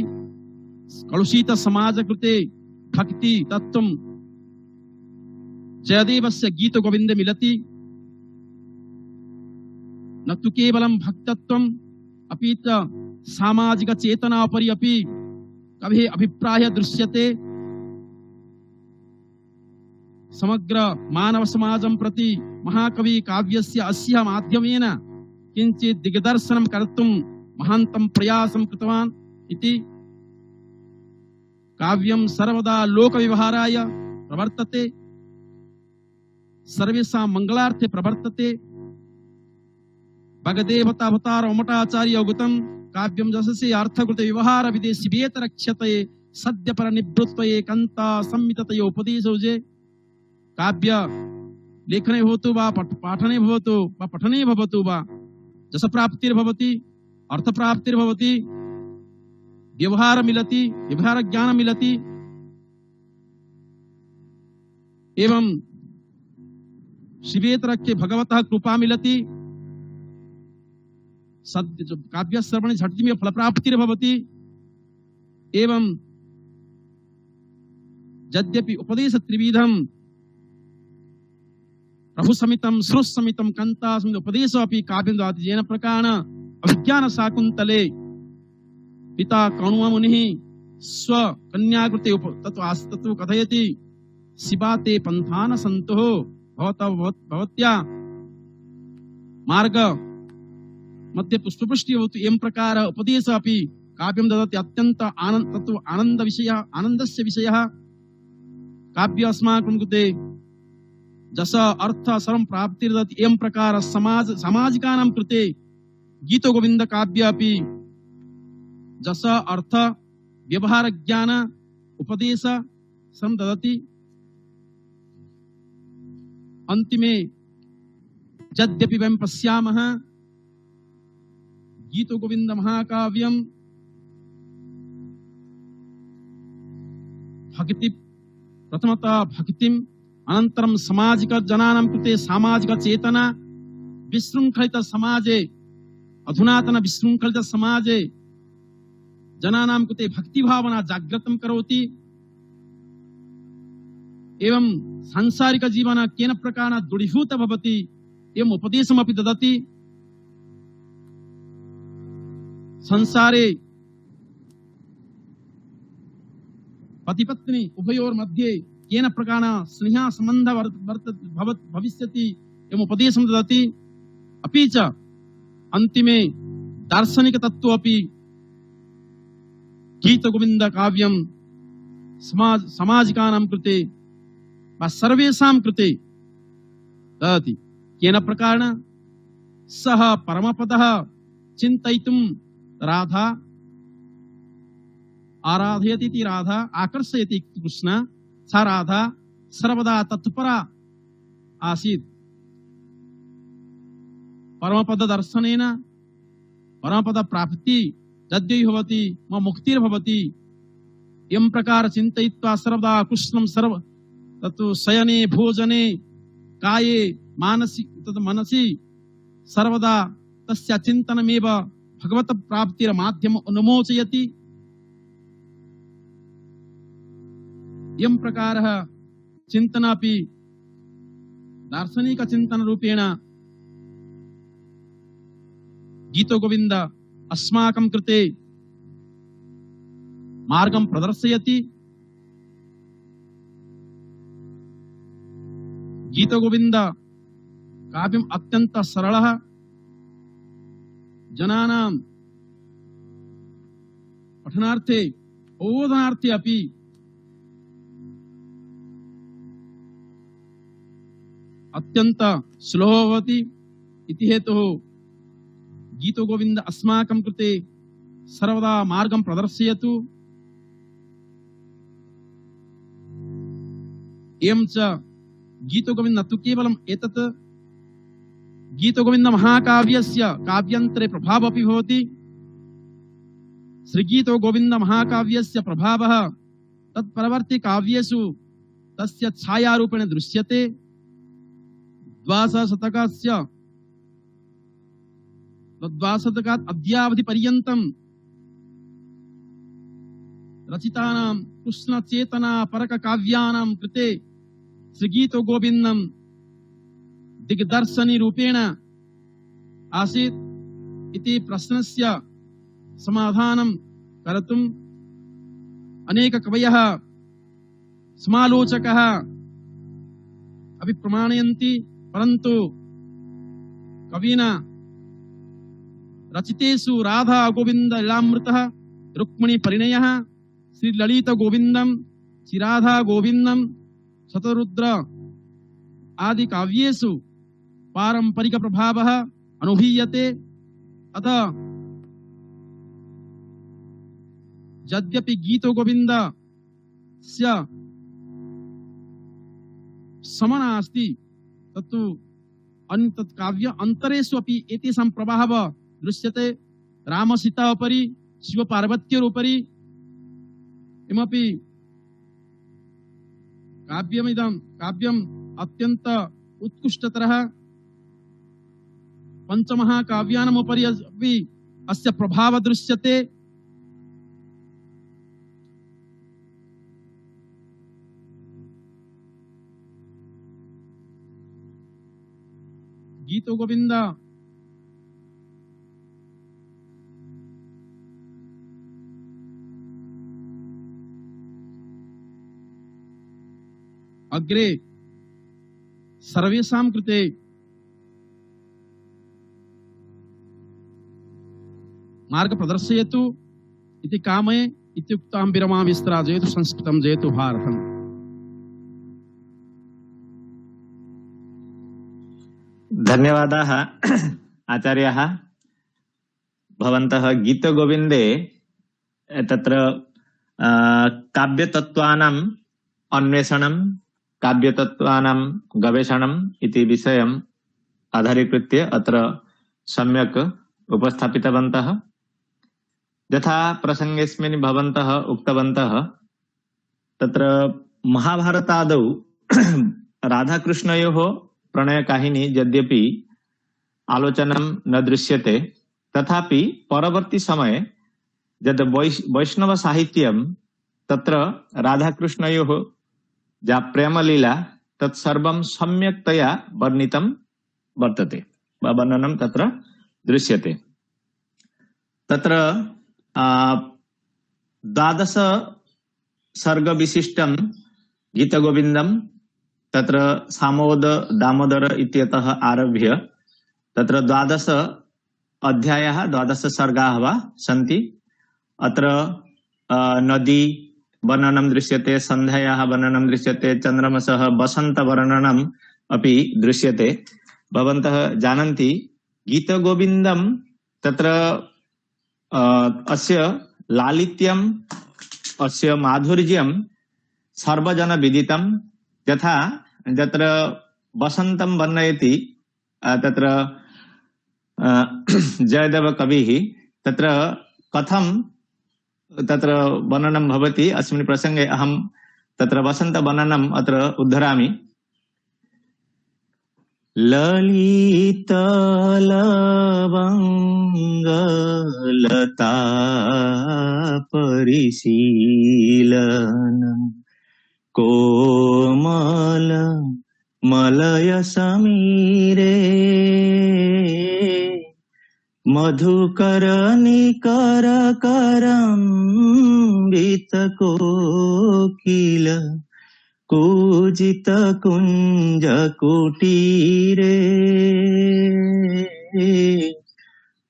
कलुषित समाज कृते भक्ति तत्त्वं जयदेवस्य गीत गोविंदे मिलति। न तु केवलं भक्तत्वम् अपि च सामाजिक चेतना उपरि अपि कविः अभिप्राय दृश्यते। समग्र मानव समाजं प्रति महाकवि काव्यस्य अस्य माध्यमेन किंचित् दिग्दर्शनं कर्तुं महान्तं प्रयासं कृतवान् इति। काव्यं सर्वदा लोकव्यवहाराय प्रवर्तते सर्वेषां मंगलार्थे प्रवर्तते। भगदेवतावतार उमटाचार्य उगतं काव्यं जससे अर्थकृते व्यवहार विदेशी वेतरक्षते सद्य पर निवृत्तये कांता संमिततयो उपदेशोजे। काव्य लेखने भवतु वा पाठने भवतु वा पठने भवतु वा जस प्राप्तिर्भवति अर्थ प्राप्तिर्भवति व्यवहार मिलति व्यवहार ज्ञान मिलति। एवं शिवेतरक्षे भगवतः कृपा मिलति। सद्य काव्य श्रवणे झटिति फल प्राप्तिर्भवति। एवं यद्यपि उपदेश त्रिविधम प्रभु समितम श्रुत समितम कंता समित उपदेश अपि काव्यं ददाति येन प्रकारेण अभिज्ञान शाकुन्तले पिता कण्व मुनिः स्व कन्या कृते तत्व कथयति शिवाते पंथान सन्तुः भवत्या मार्ग मध्ये पुष्पपुष्टि भवतु एवं प्रकार उपदेश अपि काव्यं ददति अत्यंत आनंद विषयः आनन्दस्य विषयः काव्य अस्माकं कृते जस अर्थ सर्वं प्राप्तिर्दति एवं प्रकार सामाजिकानां कृते गीतो गोविंद काव्य अपि जस अर्थ व्यवहार ज्ञान उपदेश सर्वं ददति अंतिमे यद्यपि वयं पश्यामः गीतो गोविंद महाकाव्यं भक्ति प्रथमतः भक्तिम् अनन्तरं सामाजिक जनानां कृते सामाजिक चेतना विशृंखलित समाजे अधुनातन विशृंखलित समाजे जनानां कृते भक्ति भावना जागृतं करोति एवं सांसारिक जीवन केन प्रकारेण दृढीभूत भवति एवं उपदेशमपि ददति संसारे पति पत्नी उभयोर मध्ये केन प्रकारेण स्नेह संबंध भविष्यति एवं उपदेशं ददति अपि च अंतिमे दार्शनिक तत्व अपि गीत गोविंद काव्यं सामाजिकानां कृते वा सर्वेषां कृते ददति केन प्रकारेण सः परमपदः चिन्तयितुं राधा आराधयति इति राधा आकर्षयति कृष्ण सा राधा सर्वदा तत्परा आसीत् परमपद दर्शनेन परमपद प्राप्ति यद्यै भवति मम मुक्तिर्भवति एवं प्रकार चिन्तयित्वा सर्वदा कृष्णं सर्व तत् शयने भोजने काये मानसि तत् मनसि सर्वदा तस्य चिन्तनमेव भगवत प्राप्तिर्माध्यमम् उन्मोचयति एवं प्रकारः चिन्तनापि दार्शनिक चिन्तन रूपेण गीतो गोविंद अस्माकं कृते मार्गं प्रदर्शयति गीतो गोविंद काव्यम् अत्यंत सरलः जनानां पठनार्थे बोधनार्थे अपि अत्यंत सुलभः भवति इति हेतुः गीतो गोविंद अस्माकं कृते सर्वदा मार्गं प्रदर्शयतु एवं च गीतो गोविंद न तु केवलम् एतत् गीतो गोविंद महाकाव्यस्य काव्यान्तरे प्रभावः अपि भवति श्री गीतो गोविंद महाकाव्यस्य प्रभावः तत्परवर्ती काव्येषु तस्य छायारूपेण दृश्यते द्वादशशतकात् अद्यावधि पर्यन्तं रचितानां कृष्ण चेतना परक काव्यानां कृते श्रीगीतो गोविंदं दिग्दर्शनी रूपेण आसीत् इति प्रश्नस्य समाधानं कर्तुम् अनेक कवयः समालोचकः अपि प्रमाणयन्ति परन्तु कविना रचितेषु राधा गोविंद लीलामृतः रुक्मिणी परिणयः श्री ललित गोविंदम श्री राधा गोविंदम शतरुद्र आदि काव्येषु पारंपरिक प्रभावः अनुभूयते अतः यद्यपि गीतो गोविन्दस्य समना अस्ति तत्तु तत् काव्य अंतरेषु अपि एतेषां प्रभावः दृश्यते राम सीता उपरि शिव पार्वत्योरुपरि इमपि काव्यम् अत्यंत उत्कृष्टतरः पंचमहाकाव्यानाम् उपरि अपि अस्य प्रभावः दृश्यते गीतो गोविंद। अग्रे सर्वेषां कृते मार्ग प्रदर्शयतु इति कामये इत्युक्तां विरमामि। जयतु संस्कृतं, जयतु भारतम्। धन्यवादाः आचार्याः। भवन्तः गीतगोविन्दे तत्र काव्यतत्त्वानाम् अन्वेषणं, काव्यतत्त्वानां गवेषणम् इति विषयम् आधारीकृत्य अत्र सम्यक् उपस्थापितवन्तः। यथा प्रसङ्गेऽस्मिन् भवन्तः उक्तवन्तः, तत्र महाभारतादौ राधाकृष्णयोः प्रणयकाहिनी यद्यपि आलोचनं न दृश्यते, तथापि परवर्ती समये यद् वैष्णव साहित्यं तत्र राधाकृष्णयोः या प्रेमलीला तत्सर्वं सम्यक्तया वर्णितं वर्तते, वर्णनं तत्र दृश्यते। तत्र 12 सर्गविशिष्टं गीतगोविन्दं तत्र सामोद दामोदर इत्यतः आरभ्य तत्र 12 अध्यायाः, 12 सर्गाः वा सन्ति। अत्र नदी वर्णनं दृश्यते, सन्ध्यायाः वर्णनं दृश्यते, चन्द्रमसः वसन्तवर्णनम् अपि दृश्यते। भवन्तः जानन्ति गीतगोविन्दं तत्र अस्य लालित्यम्, अस्य माधुर्यं सर्वजनविदितं। यथा तत्र वसन्तं वर्णयति तत्र जयदेव कविः, तत्र कथं तत्र वर्णनं भवति अस्मिन् प्रसङ्गे अहं तत्र वसन्तवर्णनम् अत्र उद्धरामि। ललितलवङ्गलता परिशीलनं कोमल मलय समीरे मधुकर निकर करम्बित कोकिल कूजित कुंज कुटीरे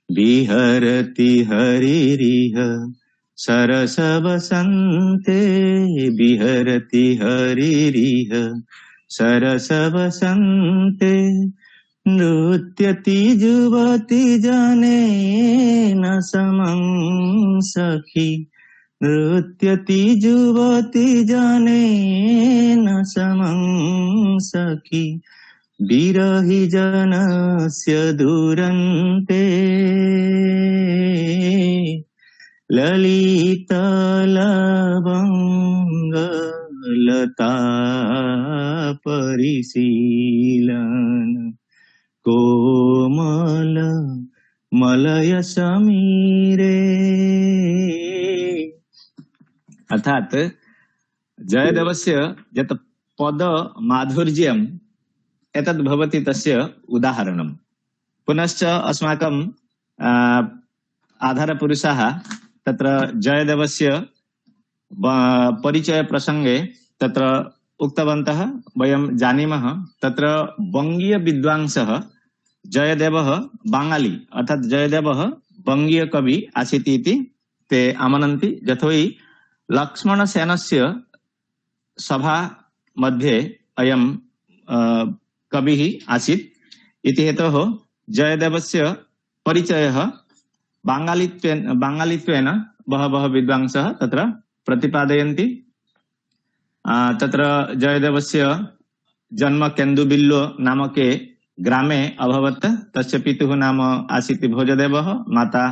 विहरति हरिरिह सरस वसन्ते विहरति हरिरिह सरस वसन्ते नृत्यति युवती जनेन समं सखी नृत्यति युवती जनेन समं सखी विरहि जनस्य दुरन्ते ललितलवङ्गलता परिशीलन कोमल मलय समीरे। अर्थात जयदेवस्य यत् पद माधुर्यम् एतद् भवति तस्य उदाहरणम्। पुनश्च अस्माकं आधारपुरुषाः तत्र जयदेवस्य परिचय प्रसंगे तत्र उक्तवन्तः, वयं जानीमः तत्र वङ्गीय विद्वांसः जयदेवः बाङ्गाली अर्थात जयदेवः वङ्गीय कवि आसीत् इति ते आमनन्ति। यतोहि लक्ष्मणसेनस्य सभा मध्ये अयं कविः आसीत् इति हेतोः जयदेवस्य परिचयः बाङ्गालित्वेन बहवः विद्वांसः तत्र प्रतिपादयन्ति। तत्र जयदेवस्य जन्म केन्दुबिल्लो नामके ग्रामे अभवत्। तस्य पितुः नाम आसीत् भोजदेवः, माता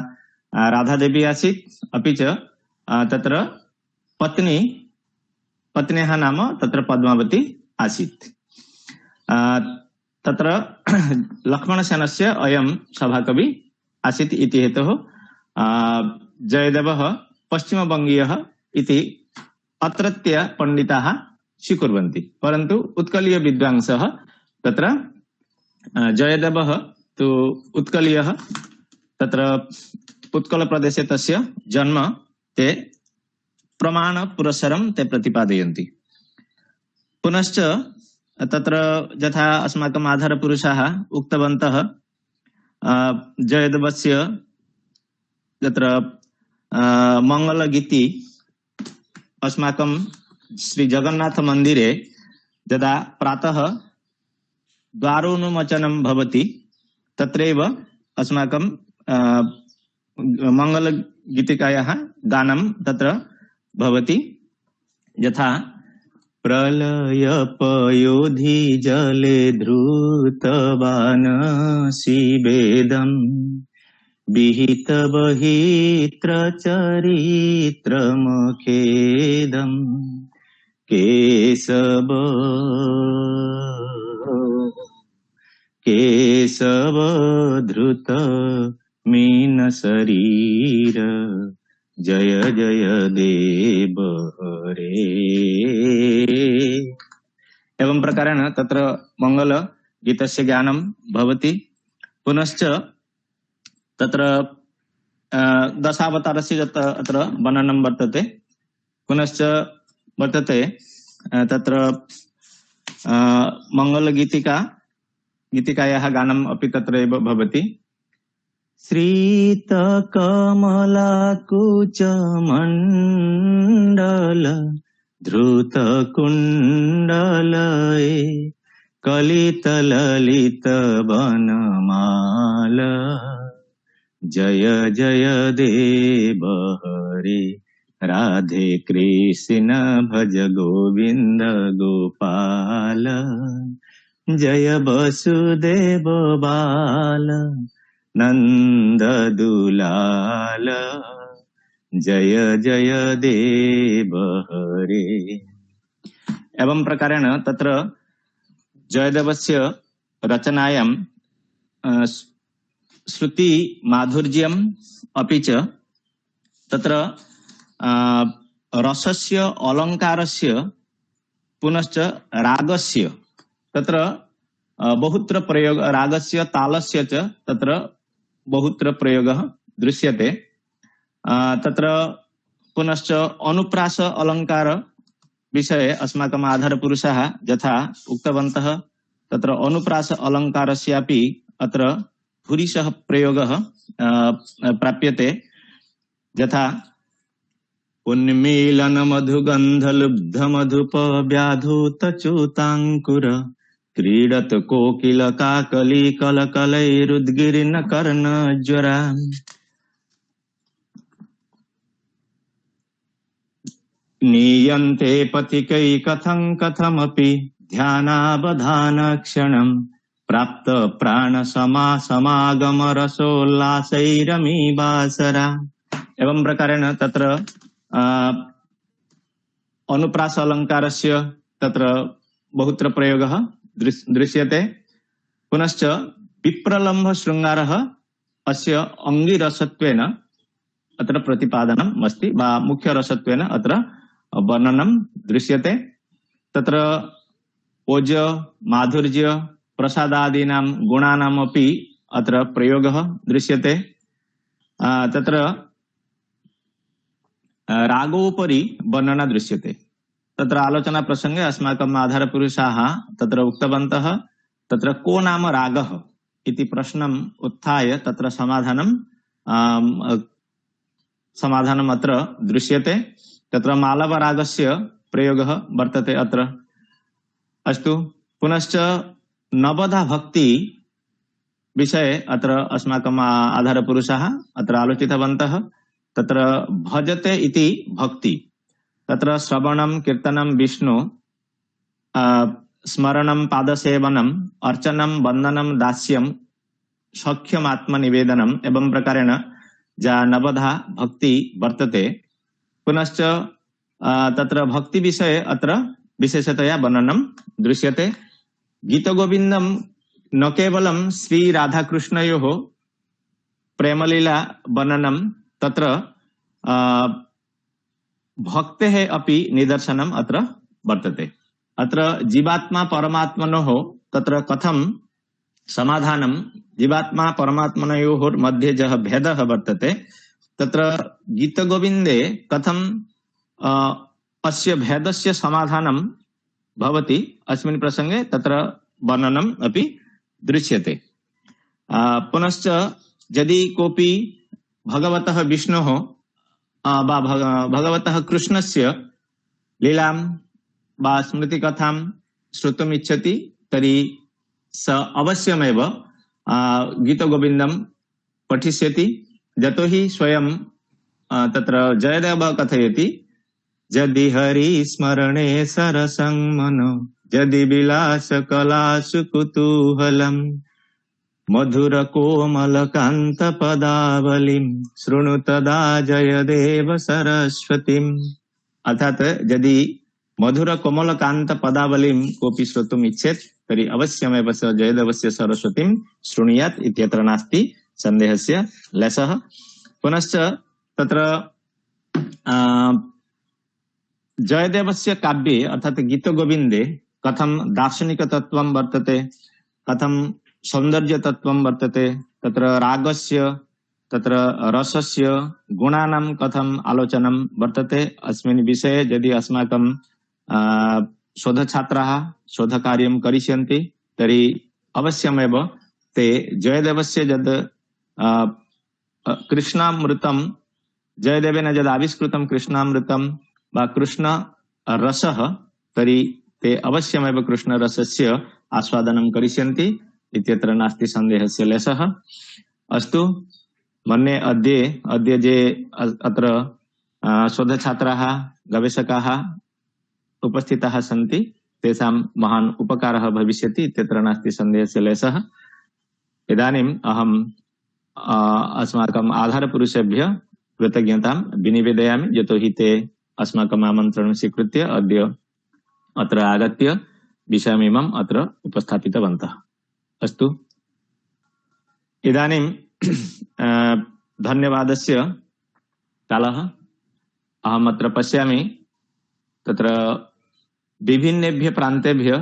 राधादेवी आसीत्, अपि च तत्र पत्न्याः नाम तत्र पद्मावती आसीत्। तत्र लक्ष्मणसेनस्य अयं सभाकवि आसीत् इति हेतोः जयदेवः पश्चिमवङ्गीयः इति अत्रत्य पंडिताः स्वीकुर्वन्ति, परन्तु उत्कलीय विद्वांसः तत्र जयदेवः तु उत्कलीयः, तत्र उत्कलप्रदेशे तस्य जन्म ते प्रमाणपुरस्सरं ते प्रतिपादयन्ति। पुनश्च तत्र यथा अस्माकम् आधारपुरुषाः उक्तवन्तः, जयदेवस्य तत्र मङ्गलगीति अस्माकं श्रीजगन्नाथमन्दिरे यदा प्रातः द्वारोन्मोचनं भवति तत्रैव अस्माकं मङ्गलगीतिकायाः गानं तत्र भवति, यथा प्रलयपयोधि जले धृतवानसि वेदम् विहित बहित्र चरित्रमखेदम् केशव धृत मीन शरीर जय जय देव हरे। एवं प्रकारेण तत्र मंगल गीतस्य ज्ञानं भवति। पुनश्च तत्र दशावतारस्य अत्र वर्णनं वर्तते। पुनश्च वर्तते तत्र गीतिकायाः गानम् अपि तत्रैव भवति। श्रीतकमलाकुचमण्डल धृतकुण्डलये कलितललित वनमाल जय जय देव हरे। राधे कृष्ण भज गोविंद गोपाल जय वसुदेव बाल नंद दुलाल जय जय देव हरे। एवं प्रकारेण तत्र जयदेवस्य रचनायां श्रुति माधुर्यम् अपि च तत्र रसस्य अलंकारस्य पुनश्च रागस्य तत्र बहुत्र प्रयोग, रागस्य तालस्य च तत्र बहुत्र प्रयोगः दृश्यते। तत्र पुनश्च अनुप्रास अलंकार विषये अस्माकम् आधारपुरुषाः यथा उक्तवन्तः, तत्र अनुप्रास अलंकारस्यापि अत्र भूरिशः प्रयोगः प्राप्यते। यथा उन्मीलन मधुगंध लुब्ध मधुप व्याधूत चूतांकुर क्रीडत कोकिल काकली कलकलैरुद्गिरिन कर्ण ज्वरा। नीयन्ते पथिकै कथं कथमपि ध्यानावधान क्षणं प्राप्त प्राण समागम रसोल्लासैरमी बासरा। एवं प्रकारेण तत्र अनुप्रास अलंकारस्य तत्र बहुत्र प्रयोगः दृश्यते। पुनश्च विप्रलम्भ शृंगारः अस्य अंगिरसत्वेन अत्र प्रतिपादनम् अस्ति, वा मुख्य रसत्वेन अत्र वर्णनं दृश्यते। तत्र ओज माधुर्य प्रसादादीनां गुणानाम् अपि अत्र प्रयोगः दृश्यते। तत्र रागोपरि वर्णना दृश्यते। तत्र आलोचना प्रसंगे अस्माकम् आधारपुरुषाः तत्र उक्तवन्तः, तत्र को नाम रागः इति प्रश्नम् उत्थाय तत्र समाधानम् अत्र दृश्यते। तत्र मालव रागस्य प्रयोगः वर्तते अत्र। अस्तु, पुनश्च नवधा भक्ति विषये अत्र अस्माकम् आधारपुरुषाः अत्र आलोचितवन्तः। तत्र भजते इति भक्ति, तत्र श्रवणं कीर्तनं विष्णु स्मरणं पादसेवनम् अर्चनं वन्दनं दास्यं सख्यमात्मनिवेदनम् एवं प्रकारेण जा नवधा भक्ति वर्तते। पुनश्च तत्र भक्ति विषये अत्र विशेषतया वर्णनं दृश्यते। गीतगोविन्दं न केवलं श्री राधाकृष्णयोः प्रेमलीला वर्णनं, तत्र भक्तेः अपि निदर्शनम् अत्र वर्तते। अत्र जीवात्मा परमात्मनोः तत्र कथं समाधानं जीवात्मा परमात्मनयोः मध्ये यः भेदः वर्तते तत्र गीतगोविन्दे कथं अस्य भेदस्य समाधानं भवति अस्मिन् प्रसंगे तत्र वर्णनम् अपि दृश्यते। पुनश्च यदि कोऽपि भगवतः विष्णोः वा भगवतः कृष्णस्य लीलां वा स्मृतिकथां श्रोतुम् इच्छति तर्हि स अवश्यमेव गीतगोविन्दं पठिष्यति। यतोहि स्वयं तत्र जयदेव कथयति यदि हरि स्मरणे सरसं मनो यदि विलास कलासु कुतूहलम् मधुर कोमल कांत पदावलिं शृणु तदा जयदेव सरस्वतीम्। अर्थात यदि मधुर कोमल कांत पदावलिं कोऽपि श्रोतुम् इच्छेत् तर्हि अवश्यमेव स जयदेवस्य सरस्वतीं शृणुयात् इत्यत्र नास्ति सन्देहस्य लेशः। पुनश्च तत्र जयदेवस्य काव्ये अर्थात गीतगोविन्दे कथं दार्शनिक तत्त्वं वर्तते, कथं सौन्दर्य तत्त्वं वर्तते, तत्र रागस्य तत्र रसस्य गुणानां कथम् आलोचनं वर्तते, अस्मिन् विषये यदि अस्माकं शोधछात्राः शोधकार्यं करिष्यन्ति तर्हि अवश्यमेव ते जयदेवस्य यद् कृष्णामृतं जयदेवेन यद् आविष्कृतं कृष्णामृतं वा कृष्ण रसः तर्हि ते अवश्यमेव कृष्णरसस्य आस्वादनं करिष्यन्ति इत्यत्र नास्ति सन्देहस्य लेशः। अस्तु, मन्ये अद्य जे अत्र शोधछात्राः गवेषकाः उपस्थिताः सन्ति तेषां महान् उपकारः भविष्यति इत्यत्र नास्ति सन्देहस्य लेशः। इदानीम् अहम् अस्माकम् आधारपुरुषेभ्यः कृतज्ञतां विनिवेदयामि, यतोहि ते अस्माकम् आमन्त्रणं स्वीकृत्य अद्य अत्र आगत्य विषयमिमम् अत्र उपस्थापितवन्तः। अस्तु, इदानीं धन्यवादस्य कालः। अहम् अत्र पश्यामि तत्र विभिन्नेभ्यः प्रान्तेभ्यः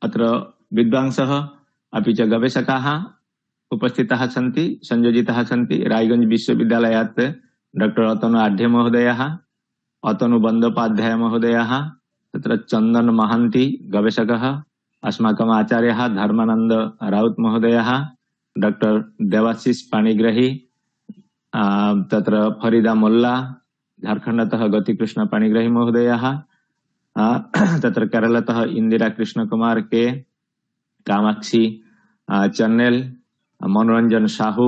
अत्र विद्वांसः अपि च गवेषकाः उपस्थिताः सन्ति, संयोजिताः सन्ति। रायगंज विश्वविद्यालयात् डॉक्टर अतनु आढ्य महोदयः, अतनु बंदोपाध्याय महोदयः, तत्र चंदन महांती गवेषकः, अस्माकम् आचार्यः धर्मानंद राउत महोदयः, डॉक्टर देवाशीष पाणिग्राही, तत्र फरीदा मोल्ला झारखंडतः गतिकृष्ण पाणिग्राही महोदयः, तत्र केरलतः इंदिरा कृष्ण कुमार के, कामाक्षी चन्नेल, मनोरंजन साहू,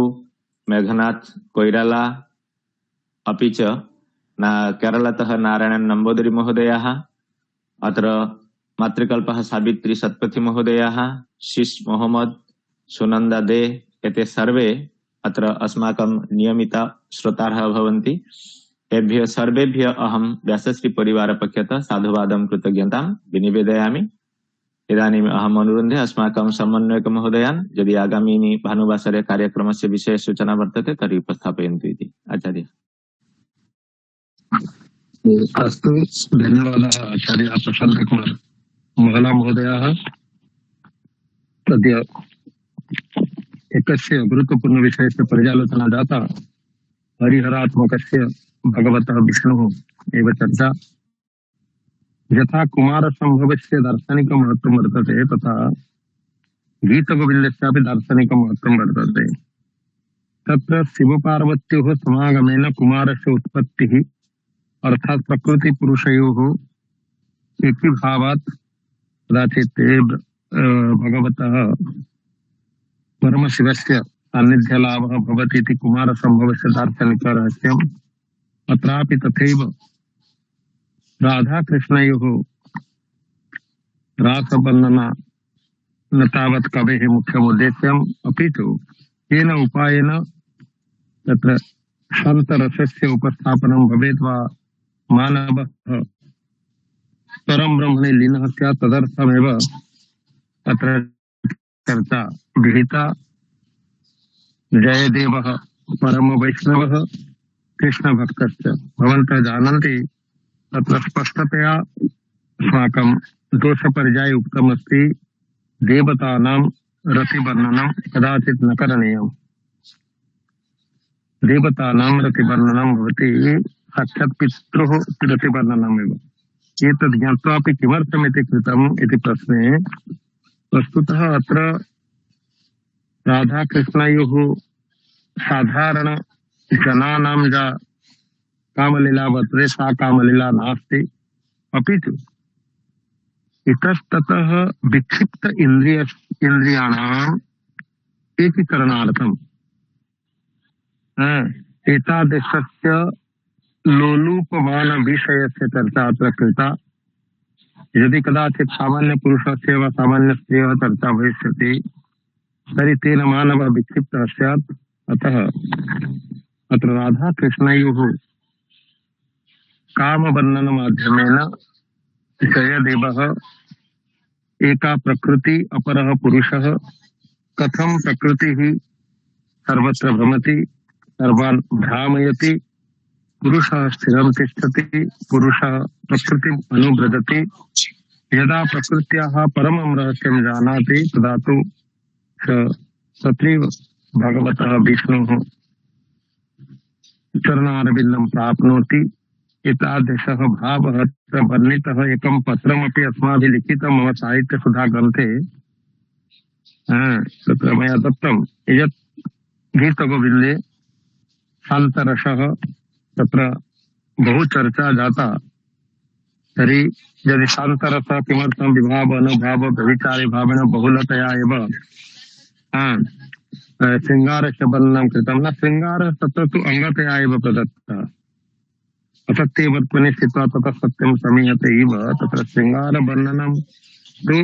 मेघनाथ कोइराला, अपि च केरलतः नारायण नंबोदरी महोदयः, अत्र मातृकल्पः सावित्री सत्पथी महोदयः, शीश मोहम्मद, सुनंदा दे, एते सर्वे अत्र अस्माकं नियमित श्रोतारः भवन्ति। एभ्यः सर्वेभ्यः अहं व्यासश्री परिवारपक्षतः साधुवादं कृतज्ञतां विनिवेदयामि। इदानीम् अहम् अनुरुन्धे अस्माकं समन्वयक महोदयान् यदि आगामिनि भानुवासरे कार्यक्रमस्य विषये सूचना वर्तते तर्हि उपस्थापयन्तु इति। आचार्य। अस्तु, धन्यवादः आचार्य प्रशांत कुमार महला महोदयः। तद्य एकस्य गुरुत्वपूर्ण विषयस्य पर्यालोचना जाता, हरिहरात्मकस्य भगवतः विष्णुः एव चर्चा। यथा कुमारसम्भवस्य दार्शनिकं महत्त्वं वर्तते तथा गीतगोविन्दस्यापि दार्शनिकं महत्त्वं वर्तते। तत्र शिवपार्वत्योः समागमेन कुमारस्य उत्पत्तिः अर्थात प्रकृति पुरुषयोः एकीभावात् कदाचित् भगवतः परमशिवस्य सान्निध्यलाभः भवति इति कुमारसम्भवस्य दार्शनिकरहस्यम्। अत्रापि तथैव राधाकृष्णयोः रासवर्णना न तावत् कवेः मुख्यमुद्देश्यम्, अपि तु येन उपायेन तत्र शान्तरसस्य उपस्थापनं भवेत् वा मानवः परं ब्रह्मणे लीनः स्यात् तदर्थमेव अत्र चर्चा विहिता। जयदेवः परम वैष्णवः कृष्णभक्तश्च। भवन्तः जानन्ति तत्र स्पष्टतया अस्माकं दोषपर्याये उक्तमस्ति देवतानां रतिवर्णनं कदाचित् न करणीयम्। देवतानां रतिवर्णनं भवति साक्षात् पितृः रतिवर्णनमेव। एतद् ज्ञात्वापि किमर्थमिति कृतम् इति प्रश्ने वस्तुतः अत्र राधाकृष्णयोः साधारण जनानां या कामलीला वर्तते सा कामलीला नास्ति, अपि तु इतस्ततः विक्षिप्त इन्द्रियाणाम् एकीकरणार्थम् एतादृशस्य लोलूपमान विषयस्य चर्चा अत्र कृता। यदि कदाचित् सामान्य पुरुषस्य वा सामान्य स्त्रियः चर्चा भविष्यति तर्हि तेन मानवः विक्षिप्तः स्यात्। अतः अत्र राधाकृष्णयोः कामवर्णनमाध्यमेन जयदेवः एका प्रकृति अपरः पुरुषः कथं प्रकृतिः सर्वत्र भ्रमति सर्वान् भ्रामयति, पुरुषः स्थिरं तिष्ठति, पुरुषः प्रकृतिम् अनुव्रजति, यदा प्रकृत्याः परमं रहस्यं जानाति तदा तु तत्रैव भगवतः विष्णोः चरणारविन्दं प्राप्नोति। एतादृशः भावः अत्र वर्णितः। एकं पत्रमपि अस्माभिः लिखितं मम साहित्यसुधा ग्रन्थे, तत्र मया दत्तं यत् गीतगोविन्दे शान्तरसः तत्र बहु चर्चा जाता। तर्हि यदि शान्तरसः किमर्थं विभाव अनुभाव व्यभिचारी भावेन बहुलतया एव शृङ्गारस्य वर्णनं कृतं, न शृङ्गारः तत्र तु अङ्गतया एव प्रदत्तः। असत्ये वर्त्मनि स्थित्वा ततः सत्यं समीहते इव तत्र शृङ्गारवर्णनं तु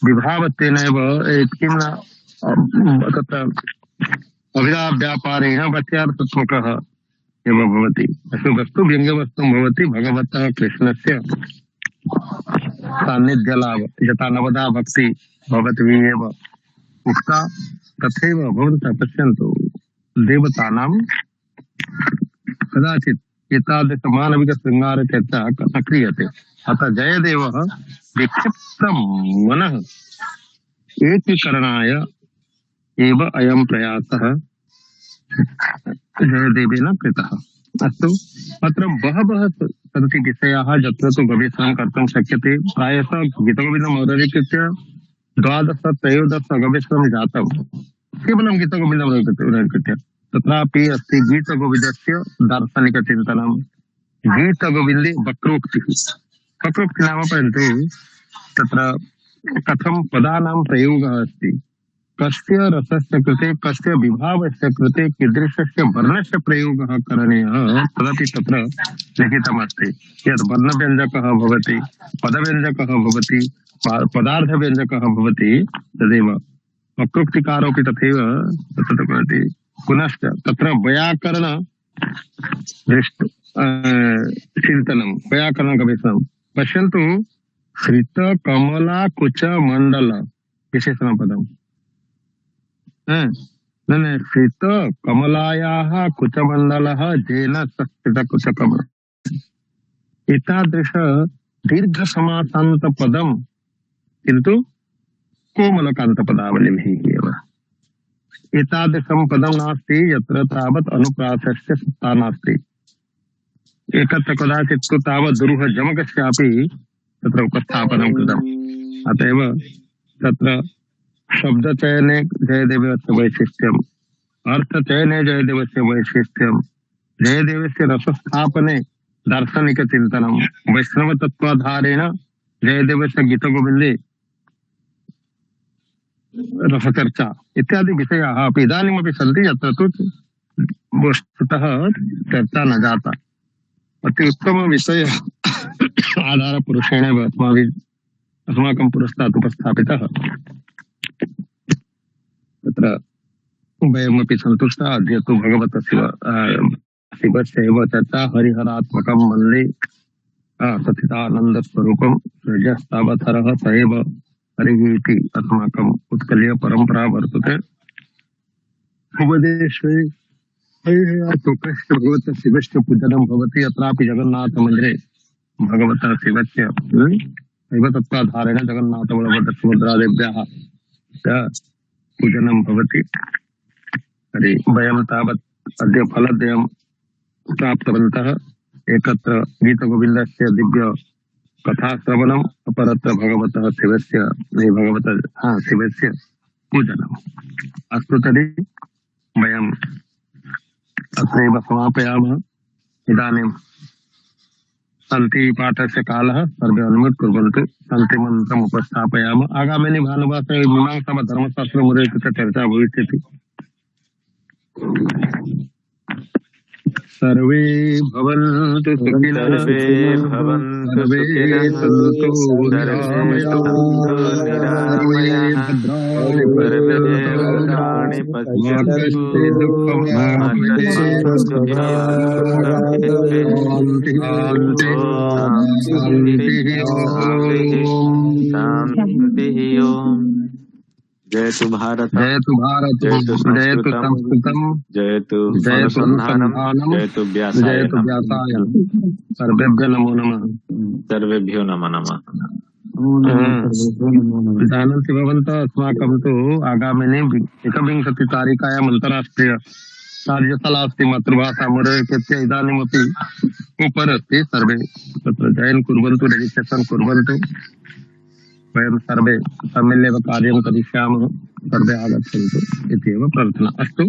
विभावत्वेनैव किं न तत्र अभिधाव्यापारेण वाच्यार्थत्मकः एव भवति। अस्तु वस्तु व्यङ्ग्यवस्तुं भवति भगवतः कृष्णस्य सान्निध्यलाभ। यथा नवदा भक्ति भवद्भिः एव उक्ता तथैव भवन्तः पश्यन्तु देवतानां कदाचित् एतादृश मानविक शृंगार चर्चा न क्रियते। अतः जयदेवः विक्षिप्तं मनः एकीकरणाय एव अयं प्रयासः जयदेवेन कृतः। अस्तु, अत्र बहवः सन्ति विषयाः यत्र तु गवेषणं कर्तुं शक्यते। प्रायशः गीतगोविन्दम् अवतरीकृत्य 12-13 गवेषणं जातं, केवलं गीतगोविन्दम् अवतरीकृत्य। तत्रापि अस्ति गीतगोविन्दस्य दार्शनिकचिन्तनं। गीतगोविन्दे वक्रोक्तिः नाम परन्तु तत्र कथं पदानां प्रयोगः अस्ति, कस्य रसस्य कृते कस्य विभावस्य कृते कीदृशस्य वर्णस्य प्रयोगः करणीयः तदपि तत्र लिखितमस्ति। यद् वर्णव्यञ्जकः भवति, पदव्यञ्जकः भवति, पदार्थव्यञ्जकः भवति, तदेव वक्रोक्तिकारोऽपि तथैव तत्र भवति। पुनश्च तत्र वैयाकरण चिन्तनं, वैयाकरण गवेषणं पश्यन्तु। श्रित कमला कुच मंडल विशेषणपदम्, श्रित कमलायाः कुचमण्डलः जेन श्रित कुचकमल, एतादृश दीर्घ समासान्त पदं किन्तु कोमलकान्तपदावलिभिः एव। एतादृशं पदं नास्ति यत्र तावत् अनुप्रासस्य सत्ता नास्ति। एकत्र कदाचित् तु तावत् दुरूहजमकस्यापि तत्र उपस्थापनं कृतम्। अत एव तत्र शब्दचयने जयदेवस्य वैशिष्ट्यम्, अर्थचयने जयदेवस्य वैशिष्ट्यम्, जयदेवस्य रसस्थापने दार्शनिकचिन्तनं, वैष्णवतत्त्वाधारेण जयदेवस्य गीतगोविन्दे रसचर्चा इत्यादि विषयाः अपि इदानीमपि सन्ति, यत्र तु वस्तुतः चर्चा न जाता। अति उत्तम विषय आधारपुरुषेण अस्माकं पुरस्तात् उपस्थापितः। तत्र वयमपि सन्तुष्टाः। अद्य तु भगवतः शिवस्य एव चर्चा। हरिहरात्मकं वन्दे सच्चिदानन्दस्वरूपं रजस्तावथरः स एव हरिः इति अस्माकम् उत्कलीय परम्परा वर्तते। उपदेशे कृष्ण भगवतः शिवस्य पूजनं भवति। अत्रापि जगन्नाथमन्दिरे भगवतः शिवस्य दैवतत्त्वाधारेण जगन्नाथ बलभद्र सुभद्रादेव्याः पूजनं भवति। तर्हि वयं तावत् अद्य फलद्वयं प्राप्तवन्तः। एकत्र गीतगोविन्दस्य दिव्य कथाश्रवणम्, अपरत्र भगवतः शिवस्य पूजनम्। अस्तु, तर्हि वयम् अत्रैव समापयामः। इदानीं शान्तिपाठस्य कालः, सर्वे अनुमति कुर्वन्तु। शान्तिमन्त्रम् उपस्थापयामः। आगामिनि भानुवासरे मीमांसा वा धर्मशास्त्रमुरे कृते चर्चा भविष्यति। सर्वे भवन्तु सुखिनः, सर्वे भवन्तु सर्वे सुखिनः, सन्तु सर्वे निरामयाः, सन्तु सर्वे निरामयाः, भद्राणि सर्वे पश्यन्तु, भद्राणि मा पश्यन्तु, कश्चित् दुःखं मा प्राप्नुयात्। कश्चित् दुःखं शान्तिः शान्तिः शान्तिः शान्तिः ओम्। जयतु भारत, जयतु भारत, जयतु जयतु संस्कृतम्, जयतु जयतु अनुसन्धानम्, अनुसन्धानम्, जयतु व्यासाय जयतु नमः। व्यासाय। सर्वेभ्यो नमो नमः। सर्वेभ्यो नमः नमः। जानन्ति भवन्तः, अस्माकं तु आगामिनि 21 अन्तराष्ट्रिय कार्यशाला अस्ति मातृभाषा मुरैकृत्य। इदानीमपि उपरि अस्ति। सर्वे तत्र जॉइन कुर्वन्तु, रजिस्ट्रेशन् कुर्वन्तु। वयं सर्वे सम्मिल्य कार्यं करिष्यामः। सर्वे आगच्छन्तु इत्येव प्रार्थना। अस्तु।